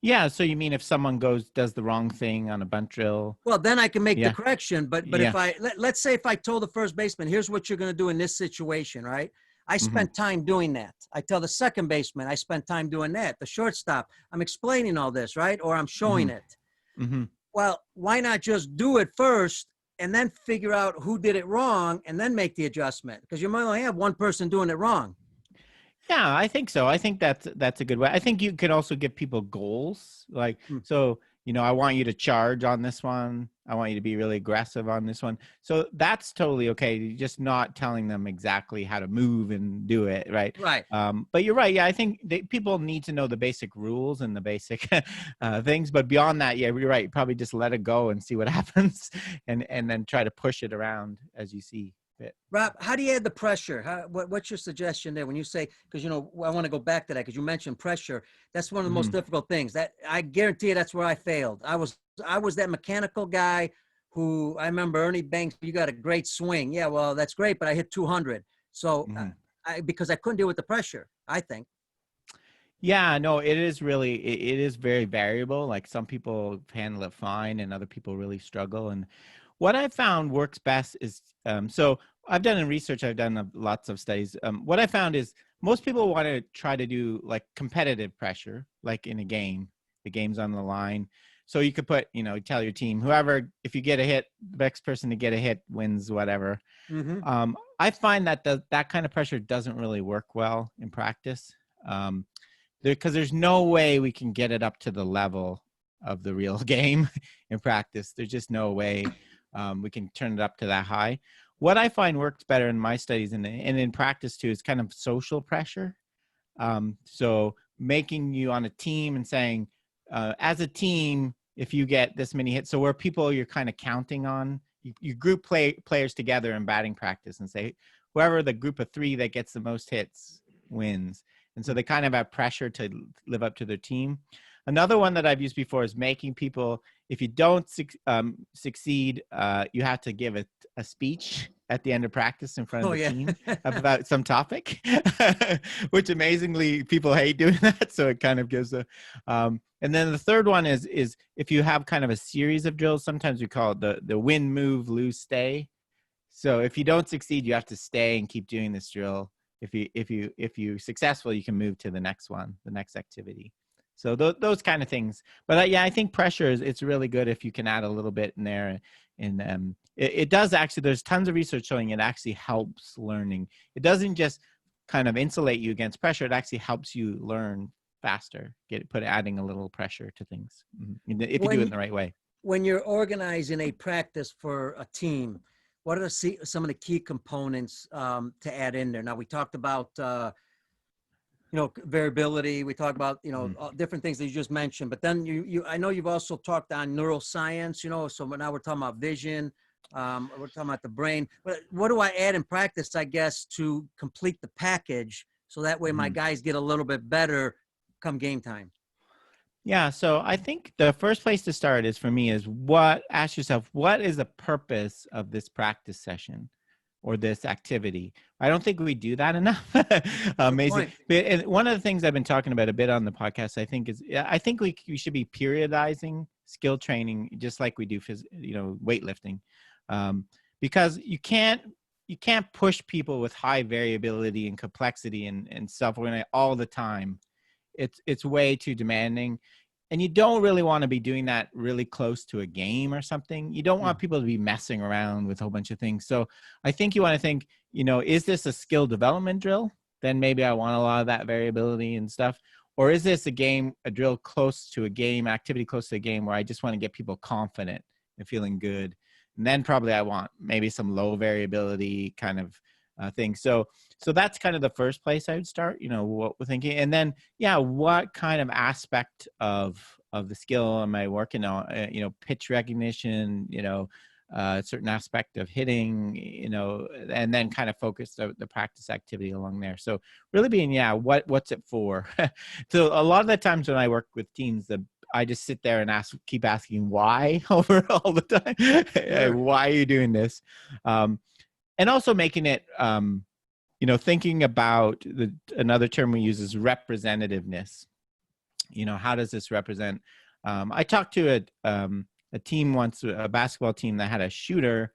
Yeah. So you mean if someone does the wrong thing on a bunt drill? Well, then I can make the correction. But if let's say if I told the first baseman, here's what you're going to do in this situation, right? I spent time doing that. I tell the second baseman, I spent time doing that. The shortstop, I'm explaining all this, right? Or I'm showing it. Well, why not just do it first and then figure out who did it wrong and then make the adjustment? Because you might only have one person doing it wrong. Yeah, I think so. I think that's a good way. I think you can also give people goals. Like, so, I want you to charge on this one. I want you to be really aggressive on this one. So that's totally okay. You're just not telling them exactly how to move and do it. Right. Right. But you're right. Yeah. I think people need to know the basic rules and the basic things. But beyond that, yeah, you're right. Probably just let it go and see what happens and then try to push it around as you see. fit. Rob, how do you add the pressure? What's your suggestion there when you say, because, I want to go back to that because you mentioned pressure. That's one of the most difficult things. That I guarantee you that's where I failed. I was that mechanical guy who I remember Ernie Banks, you got a great swing. Yeah, well, that's great, but I hit 200. So because I couldn't deal with the pressure, I think. Yeah, no, it is really, it is very variable. Like some people handle it fine and other people really struggle. And what I found works best is, so I've done in research, I've done lots of studies. What I found is most people want to try to do like competitive pressure, like in a game, the game's on the line. So you could put, tell your team, whoever, if you get a hit, the next person to get a hit wins whatever. I find that that kind of pressure doesn't really work well in practice. Because there's no way we can get it up to the level of the real game in practice. There's just no way we can turn it up to that high. What I find works better in my studies and in practice too is kind of social pressure. So making you on a team and saying, as a team, if you get this many hits, so where people you're kind of counting on, you group players together in batting practice and say, whoever the group of 3 that gets the most hits wins. And so they kind of have pressure to live up to their team. Another one that I've used before is making people, if you don't succeed, you have to give a speech at the end of practice in front of the team about some topic, which amazingly people hate doing that. So it kind of gives and then the third one is if you have kind of a series of drills, sometimes we call it the win, move, lose, stay. So if you don't succeed, you have to stay and keep doing this drill. If you're successful, you can move to the next one, the next activity. So those kind of things. But yeah, I think pressure it's really good if you can add a little bit in there. And it does actually, there's tons of research showing it actually helps learning. It doesn't just kind of insulate you against pressure. It actually helps you learn faster, adding a little pressure to things if you do it in the right way. When you're organizing a practice for a team, what are some of the key components to add in there? Now, we talked about, variability. We talked about, different things that you just mentioned. But then I know you've also talked on neuroscience, so now we're talking about vision. We're talking about the brain. But what do I add in practice, I guess, to complete the package so that way my guys get a little bit better come game time? Yeah, so I think the first place to start is for me is ask yourself, what is the purpose of this practice session or this activity? I don't think we do that enough. Amazing. And one of the things I've been talking about a bit on the podcast, I think we should be periodizing skill training just like we do weightlifting, because you can't push people with high variability and complexity and stuff all the time. It's way too demanding, and you don't really want to be doing that really close to a game or something. You don't want people to be messing around with a whole bunch of things. So I think you want to think, is this a skill development drill? Then maybe I want a lot of that variability and stuff. Or is this a drill close to a game, activity close to a game where I just want to get people confident and feeling good? And then probably I want maybe some low variability kind of thing. So that's kind of the first place I would start, what we're thinking. And then, what kind of aspect of the skill am I working on? Pitch recognition, a certain aspect of hitting, and then kind of focus the practice activity along there. So really being, what's it for? So a lot of the times when I work with teams, I just sit there and keep asking why over all the time. Sure. Why are you doing this? And also making it, thinking about another term we use is representativeness. How does this represent? I talked to a team once, a basketball team that had a shooter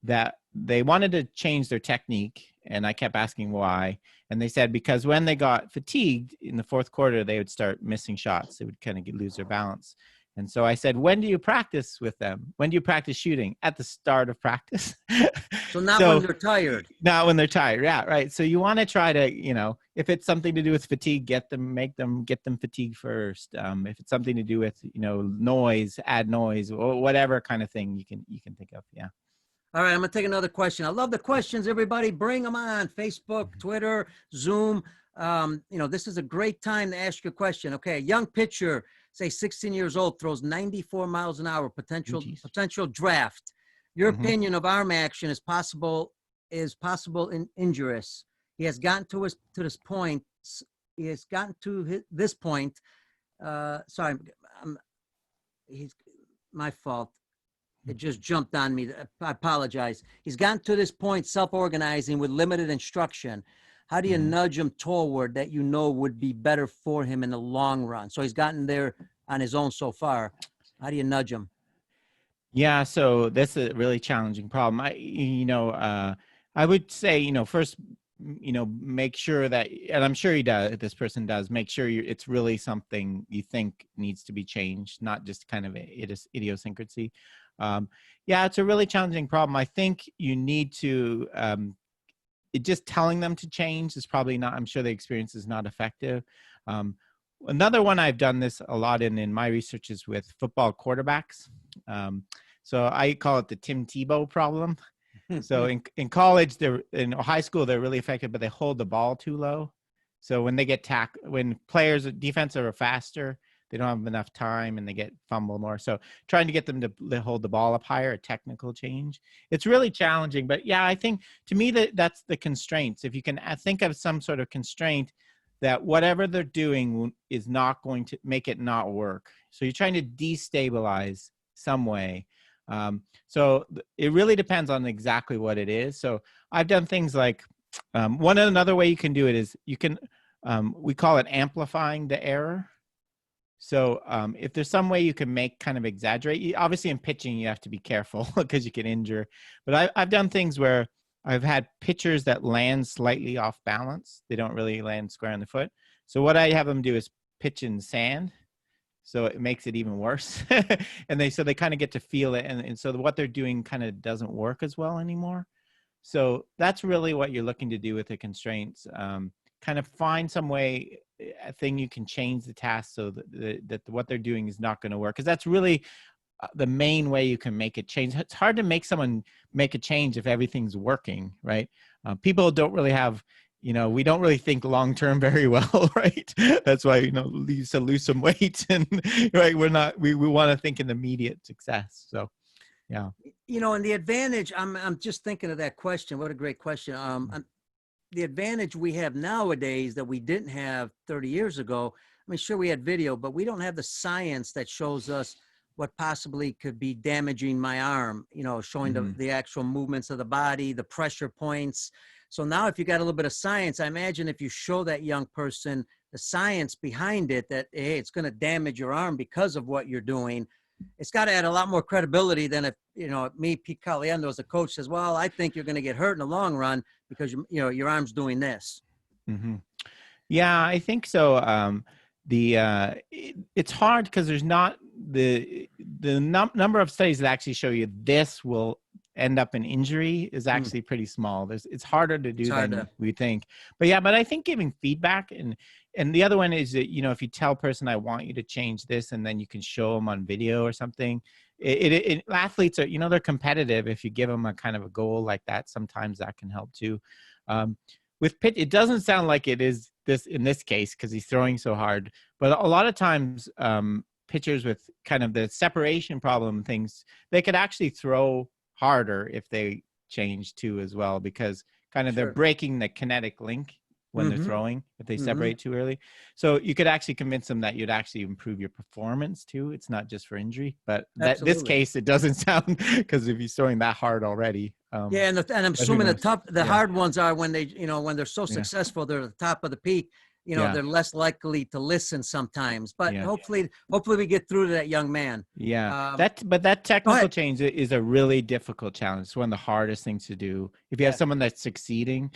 that they wanted to change their technique. And I kept asking why. And they said, because when they got fatigued in the fourth quarter, they would start missing shots. They would kind of lose their balance. And so I said, when do you practice with them? When do you practice shooting? At the start of practice. So not when they're tired. Not when they're tired. Yeah, right. So you want to try to, if it's something to do with fatigue, get them fatigued first. If it's something to do with, noise, add noise, or whatever kind of thing you can think of. Yeah. All right, I'm going to take another question. I love the questions, everybody. Bring them on. Facebook, Twitter, Zoom. This is a great time to ask your question. Okay, young pitcher, say 16 years old, throws 94 miles an hour, potential draft. Your opinion of arm action is possible is possible and injurious. He has gotten to this point. He has gotten to this point. Sorry, he's my fault. It just jumped on me. I apologize. He's gotten to this point, self-organizing with limited instruction. How do you nudge him toward that would be better for him in the long run? So he's gotten there on his own so far. How do you nudge him? Yeah, so that's a really challenging problem. I would say, first, make sure that, and I'm sure this person does, make sure it's really something you think needs to be changed, not just kind of idiosyncrasy. Yeah, it's a really challenging problem. I think you need to, just telling them to change is probably not, I'm sure the experience is not effective. Another one I've done this a lot in my research is with football quarterbacks. So I call it the Tim Tebow problem. So in college, in high school, they're really effective, but they hold the ball too low. So when they get when players, defense are faster, they don't have enough time and they get fumbled more. So trying to get them to hold the ball up higher, a technical change. It's really challenging, but yeah, I think to me that's the constraints. If you can think of some sort of constraint that whatever they're doing is not going to make it not work. So you're trying to destabilize some way. So it really depends on exactly what it is. So I've done things like, another way you can do it is you can, we call it amplifying the error. So if there's some way you can make kind of exaggerate, obviously in pitching, you have to be careful because you can injure, but I've done things where I've had pitchers that land slightly off balance. They don't really land square on the foot. So what I have them do is pitch in sand. So it makes it even worse. And they kind of get to feel it. And so what they're doing kind of doesn't work as well anymore. So that's really what you're looking to do with the constraints. Kind of find some way, a thing you can change the task so that what they're doing is not going to work. Because that's really the main way you can make it change. It's hard to make someone make a change if everything's working, right? People don't really have, we don't really think long-term very well, right? That's why, we used to lose some weight and right. We want to think in immediate success. So, yeah. And the advantage, I'm just thinking of that question. What a great question. The advantage we have nowadays that we didn't have 30 years ago. I mean, sure, we had video, but we don't have the science that shows us what possibly could be damaging my arm, showing the actual movements of the body, the pressure points. So now if you got a little bit of science, I imagine if you show that young person the science behind it, that, hey, it's going to damage your arm because of what you're doing, it's got to add a lot more credibility than if, me, Pete Caliendo, as a coach says, well, I think you're going to get hurt in the long run because, your arm's doing this. Mm-hmm. Yeah, I think so. It's hard because there's not the number of studies that actually show you this will end up in injury is actually pretty small. It's harder to do than we think. But I think giving feedback and the other one is that, if you tell a person, I want you to change this, and then you can show them on video or something. Athletes are, they're competitive. If you give them a kind of a goal like that, sometimes that can help too. With pitch, it doesn't sound like it is this in this case because he's throwing so hard. But a lot of times, pitchers with kind of the separation problem things, they could actually throw harder if they change too as well, because kind of they're breaking the kinetic link when they're throwing if they separate too early. So you could actually convince them that you'd actually improve your performance too. It's not just for injury, but this case, it doesn't sound, because if he's throwing that hard already. And I'm assuming the hard ones are when they, when they're so successful, they're at the top of the peak, they're less likely to listen sometimes, but hopefully we get through to that young man. Yeah. But that technical change is a really difficult challenge. It's one of the hardest things to do. If you have someone that's succeeding.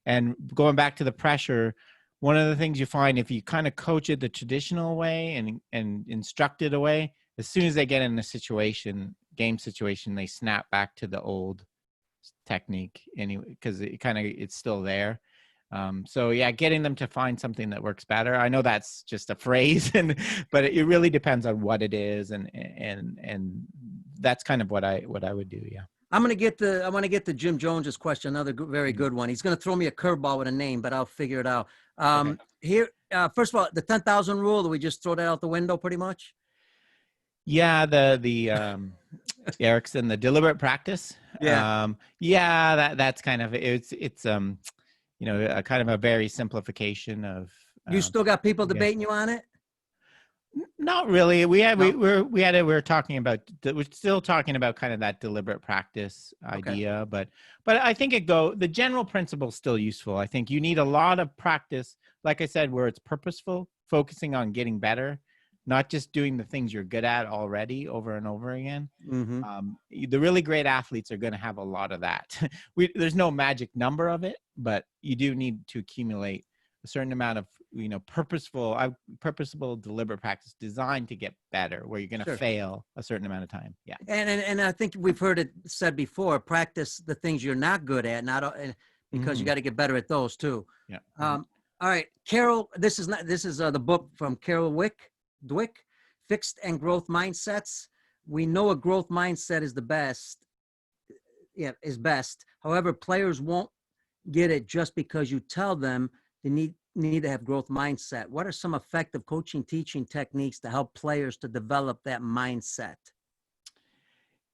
And going back to the pressure, one of the things you find if you kind of coach it the traditional way and instruct it away, as soon as they get in a game situation, they snap back to the old technique anyway, because it's still there. So getting them to find something that works better. I know that's just a phrase, but it really depends on what it is, and that's kind of what I would do. Yeah. I want to get to Jim Jones's question, another very good one. He's going to throw me a curveball with a name, but I'll figure it out. Here, first of all, the 10,000 rule, do we just throw that out the window pretty much? Yeah, Erickson, the deliberate practice. Yeah. Yeah, that's kind of it's a kind of a very simplification of You still got people yeah. debating you on it? Not really. No. We're talking about we're still talking about kind of that deliberate practice Okay. idea, but I think the general principle is still useful. I think you need a lot of practice, like I said, where it's purposeful, focusing on getting better, not just doing the things you're good at already over and over again. Mm-hmm. The really great athletes are going to have a lot of that. There's no magic number of it, but you do need to accumulate a certain amount of purposeful deliberate practice designed to get better, where you're going to Sure. fail a certain amount of time. Yeah. And I think we've heard it said before, practice the things you're not good at, because you got to get better at those too. Yeah. All right, Carol, this is the book from Carol Dweck, Fixed and Growth Mindsets. We know a growth mindset is the best. Yeah, is best. However, players won't get it just because you tell them they need to have growth mindset. What are some effective coaching teaching techniques to help players to develop that mindset?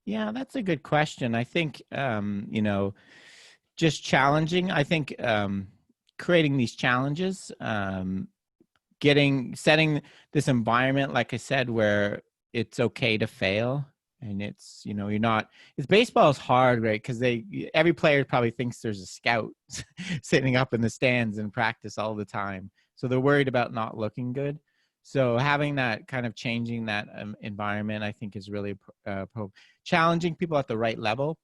Yeah, that's a good question. I think just challenging. I think creating these challenges, setting this environment, like I said, where it's okay to fail. And it's, baseball is hard, right? Because every player probably thinks there's a scout sitting up in the stands in practice all the time. So they're worried about not looking good. So having that kind of changing that environment, I think is really challenging people at the right level.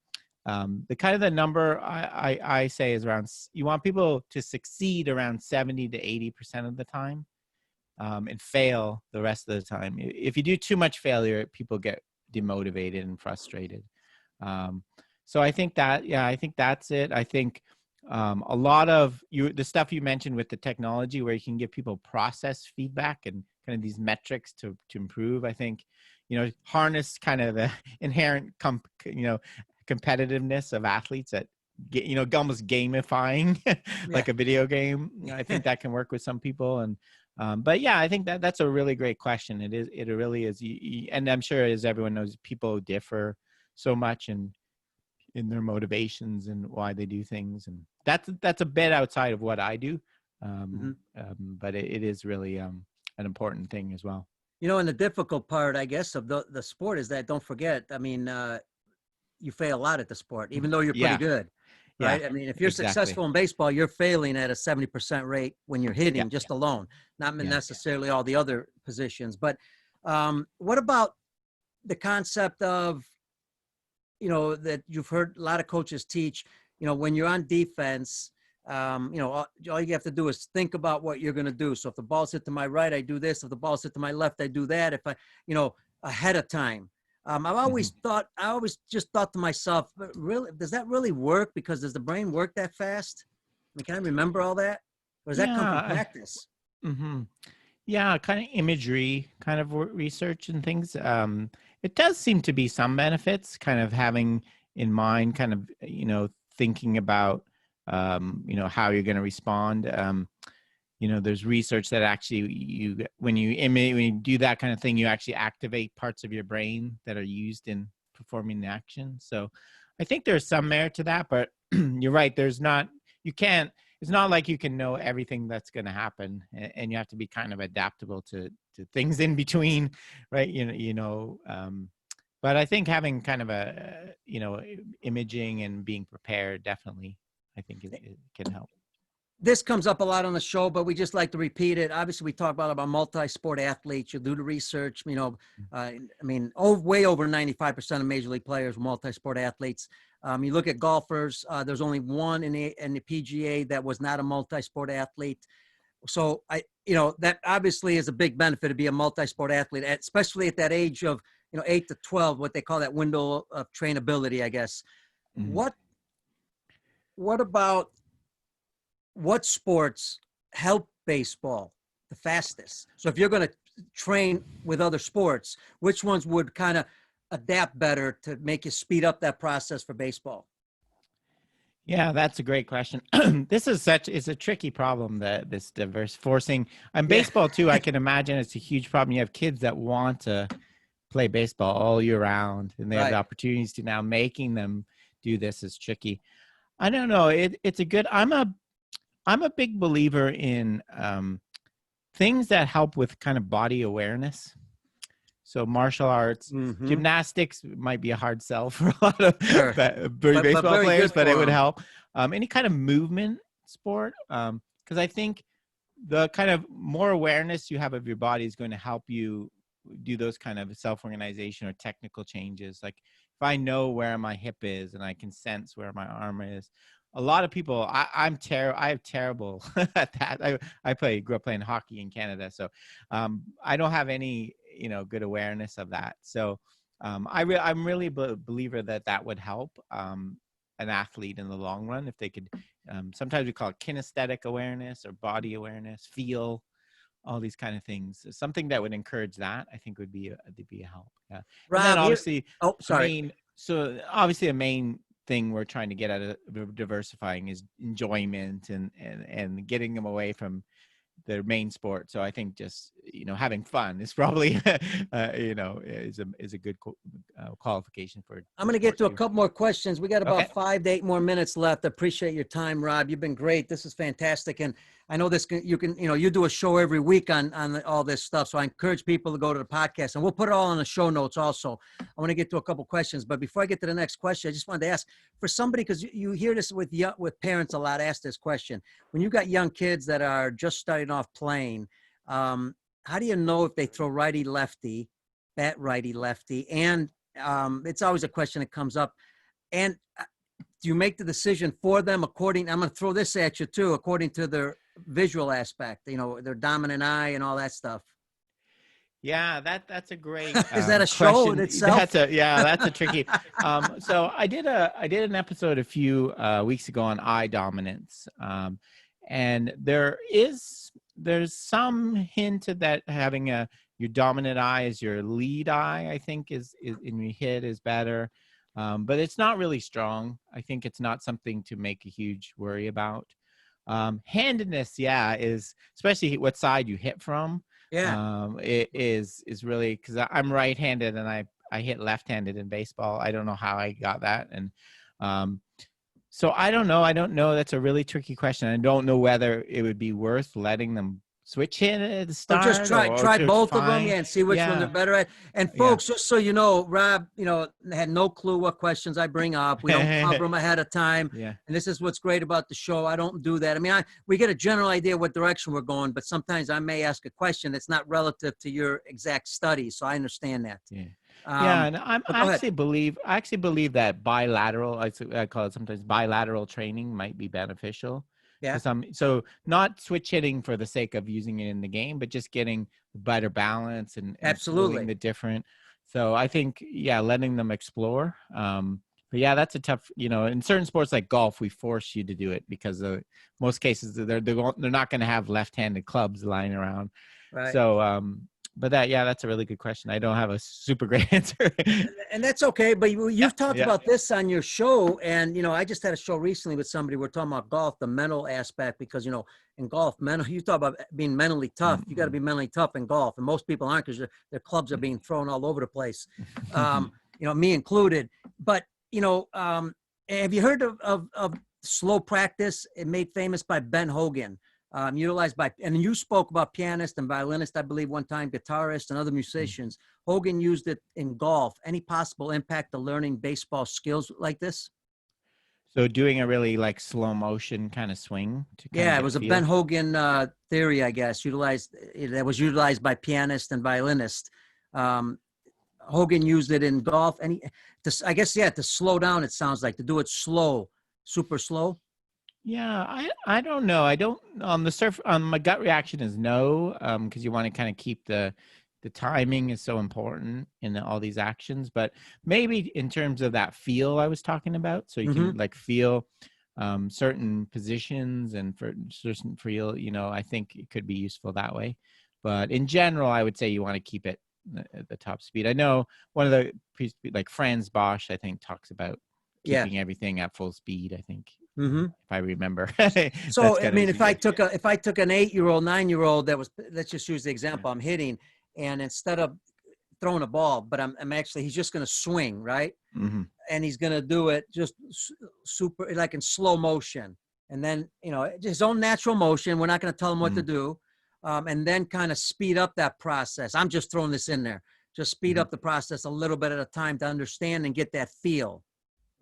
The number I say is around, you want people to succeed around 70 to 80% of the time, and fail the rest of the time. If you do too much failure, people get demotivated and frustrated. So I think that's it. I think a lot of the stuff you mentioned with the technology, where you can give people process feedback and kind of these metrics to improve. I think, harness kind of the inherent competitiveness of athletes that almost gamifying like a video game. I think that can work with some people. And but yeah, I think that's a really great question. It really is. And I'm sure, as everyone knows, people differ so much in their motivations and why they do things. And that's a bit outside of what I do. But it is really an important thing as well. And the difficult part, I guess, of the sport is that, don't forget, I mean, you fail a lot at the sport, even though you're pretty good. Right. Yeah, I mean, if you're successful in baseball, you're failing at a 70% rate when you're hitting just alone, not necessarily all the other positions. But what about the concept of, that you've heard a lot of coaches teach, when you're on defense, all you have to do is think about what you're going to do. So if the ball's hit to my right, I do this. If the ball's hit to my left, I do that. If I, ahead of time. I always just thought to myself, really, does that really work? Because does the brain work that fast? I mean, can I remember all that? Or does that come from practice? Yeah, kind of imagery, kind of research and things. It does seem to be some benefits, kind of having in mind, kind of, thinking about, how you're going to respond. There's research that actually when you do that kind of thing, you actually activate parts of your brain that are used in performing the action. So I think there's some merit to that, but you're right. It's not like you can know everything that's going to happen, and you have to be kind of adaptable to things in between, right? But I think having kind of imaging and being prepared, definitely, I think it can help. This comes up a lot on the show, but we just like to repeat it. Obviously, we talk about multi-sport athletes. You do the research, way over 95% of major league players are multi-sport athletes. You look at golfers, there's only one in the PGA that was not a multi-sport athlete. So that obviously is a big benefit to be a multi-sport athlete, especially at that age of, 8 to 12, what they call that window of trainability, I guess. What about, what sports help baseball the fastest? So if you're going to train with other sports, which ones would kind of adapt better to make you speed up that process for baseball? Yeah, that's a great question. This is it's a tricky problem, that this diverse forcing. And baseball too, I can imagine it's a huge problem. You have kids that want to play baseball all year round, and they have the Right. opportunities to now. Making them do this is tricky. I don't know. It's a good. I'm a big believer in things that help with kind of body awareness. So martial arts, Mm-hmm. gymnastics might be a hard sell for a lot of Sure. baseball very players, good but it for would 'em. help. Any kind of movement sport, because I think the kind of more awareness you have of your body is going to help you do those kind of self-organization or technical changes. Like if I know where my hip is and I can sense where my arm is. A lot of people, I have terrible at that. Grew up playing hockey in Canada, so I don't have any good awareness of that. So I'm really a believer that would help an athlete in the long run if they could. Sometimes we call it kinesthetic awareness or body awareness, feel, all these kind of things. Something that would encourage that, I think, would be a help. Yeah, and then Rob, here. obviously Oh, sorry. a main thing we're trying to get at diversifying is enjoyment and getting them away from their main sport. So I think just having fun is probably is a good qualification for. I'm going to get to a couple more questions. We got about Okay. 5 to 8 more minutes left. Appreciate your time, Rob. You've been great. This is fantastic, and I know you do a show every week on all this stuff. So I encourage people to go to the podcast, and we'll put it all in the show notes. Also, I want to get to a couple questions, but before I get to the next question, I just wanted to ask for somebody, because you hear this with parents a lot. Ask this question: when you got young kids that are just starting off playing, how do you know if they throw righty lefty, bat righty lefty, and it's always a question that comes up. And do you make the decision for them I'm going to throw this at you too, according to their visual aspect, their dominant eye and all that stuff? Yeah, that's a great Is that a show question. in itself? That's a tricky. So I did an episode a few weeks ago on eye dominance, and there's some hint of that having your dominant eye is your lead eye, I think, is in your hit is better. But it's not really strong. I think it's not something to make a huge worry about. Handedness, is especially what side you hit from. Yeah. It is really, because I'm right-handed and I hit left-handed in baseball. I don't know how I got that. And so I don't know. That's a really tricky question. I don't know whether it would be worth letting them switch hit at the Or start, just try both of them, and see which one they're Yeah. better at. And folks, just so you know, Rob, had no clue what questions I bring up. We don't cover them ahead of time. Yeah. And this is what's great about the show. I don't do that. I mean, we get a general idea what direction we're going, but sometimes I may ask a question that's not relative to your exact study. So I understand that. Yeah. And I actually believe that bilateral, I call it sometimes bilateral training, might be beneficial. Yeah. So not switch hitting for the sake of using it in the game, but just getting better balance and absolutely the different. So I think, letting them explore. But that's a tough, in certain sports like golf, we force you to do it because most cases they're not going to have left-handed clubs lying around. Right. So, but that's a really good question. I don't have a super great answer. And that's okay. But you've talked about this on your show. And, I just had a show recently with somebody. We're talking about golf, the mental aspect, because, in golf, you talk about being mentally tough. You got to be mentally tough in golf. And most people aren't, because their clubs are being thrown all over the place, me included. But, have you heard of slow practice? It made famous by Ben Hogan. Utilized and you spoke about pianist and violinist, I believe, one time, guitarist and other musicians. Hogan used it in golf. Any possible impact to learning baseball skills like this? So doing a really slow motion kind of swing. It was a Ben Hogan theory, I guess, that was utilized by pianist and violinist. Hogan used it in golf. To slow down, it sounds like, to do it slow, super slow. Yeah, I don't know. I don't on the surf. My gut reaction is no, because you want to kind of keep the timing is so important in all these actions. But maybe in terms of that feel I was talking about, so you can feel certain positions and for certain feel. I think it could be useful that way. But in general, I would say you want to keep it at the top speed. I know one of the Franz Bosch, I think, talks about keeping everything at full speed. I think. If I remember. So I mean, if I took an 8-year-old, 9-year-old let's just use the example I'm hitting, and instead of throwing a ball, but I'm actually, he's just going to swing, right? Mm-hmm. And he's going to do it just super, like in slow motion. And then, you know, his own natural motion. We're not going to tell him what to do. And then kind of speed up that process. I'm just throwing this in there. Just speed up the process a little bit at a time to understand and get that feel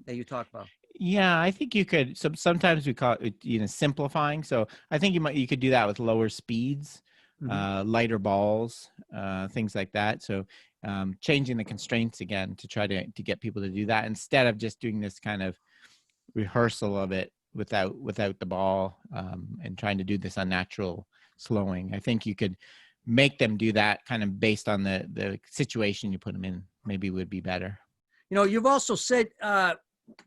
that you talk about. Yeah, I think you could. Sometimes we call it, simplifying. So I think you could do that with lower speeds, lighter balls, things like that. So changing the constraints again to try to get people to do that instead of just doing this kind of rehearsal of it without the ball, and trying to do this unnatural slowing. I think you could make them do that kind of based on the situation you put them in. Maybe would be better. You know, you've also said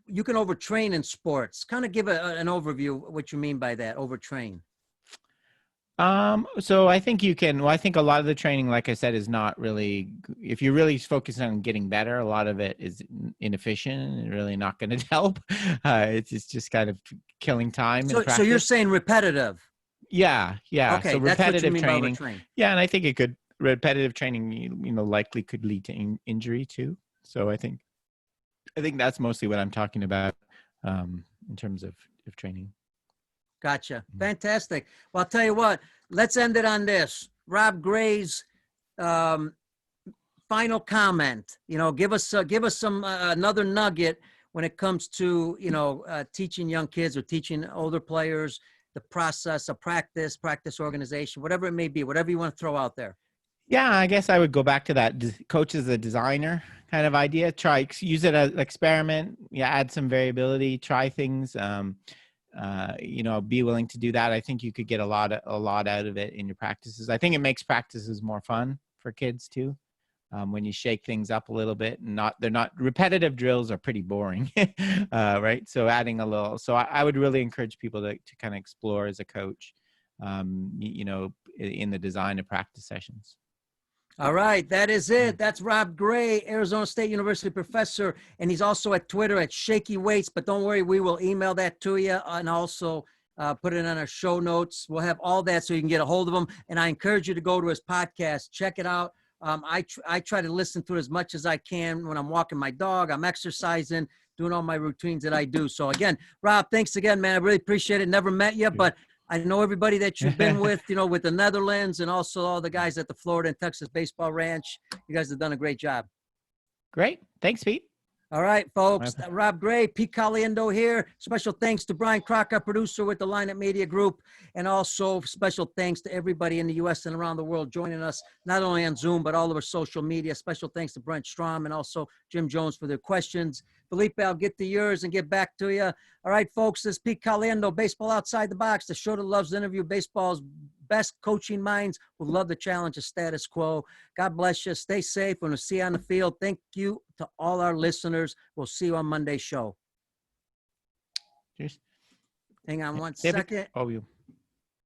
you can overtrain in sports. Kind of give an overview of what you mean by that, overtrain. So I think you can, well, I think a lot of the training, like I said, is not really, if you're really focused on getting better, a lot of it is inefficient and really not going to help. It's just kind of killing time. So you're saying repetitive. Yeah. Okay, So that's what you repetitive mean training. by overtrain. Yeah. And I think repetitive training, likely could lead to injury too. So I think that's mostly what I'm talking about, in terms of training. Gotcha. Fantastic. Well, I'll tell you what, let's end it on this. Rob Gray's final comment, give us some another nugget when it comes to, teaching young kids or teaching older players, the process of practice organization, whatever it may be, whatever you want to throw out there. Yeah, I guess I would go back to that coach as a designer kind of idea. Use it as an experiment. Yeah, add some variability, try things. Be willing to do that. I think you could get a lot out of it in your practices. I think it makes practices more fun for kids too. When you shake things up a little bit and they're not repetitive drills are pretty boring, right? So adding a little, I would really encourage people to kind of explore as a coach, in the design of practice sessions. All right, that is it. That's Rob Gray, Arizona State University professor, and he's also at Twitter at Shaky Weights. But don't worry, we will email that to you and also put it on our show notes. We'll have all that so you can get a hold of him. And I encourage you to go to his podcast, check it out. I try to listen to it as much as I can when I'm walking my dog, I'm exercising, doing all my routines that I do. So again, Rob, thanks again, man. I really appreciate it. Never met you, but I know everybody that you've been with, with the Netherlands and also all the guys at the Florida and Texas Baseball Ranch. You guys have done a great job. Great. Thanks, Pete. All right, folks. Rob Gray, Pete Caliendo here. Special thanks to Brian Crocker, producer with the Lineup Media Group. And also special thanks to everybody in the U.S. and around the world joining us, not only on Zoom, but all over social media. Special thanks to Brent Strom and also Jim Jones for their questions. Felipe, I'll get to yours and get back to you. All right, folks, this is Pete Caliendo, Baseball Outside the Box, the show that loves to interview baseball's best coaching minds who love to challenge the status quo. God bless you. Stay safe. And we'll see you on the field. Thank you to all our listeners. We'll see you on Monday's show. Cheers. Hang on one second. Oh, you.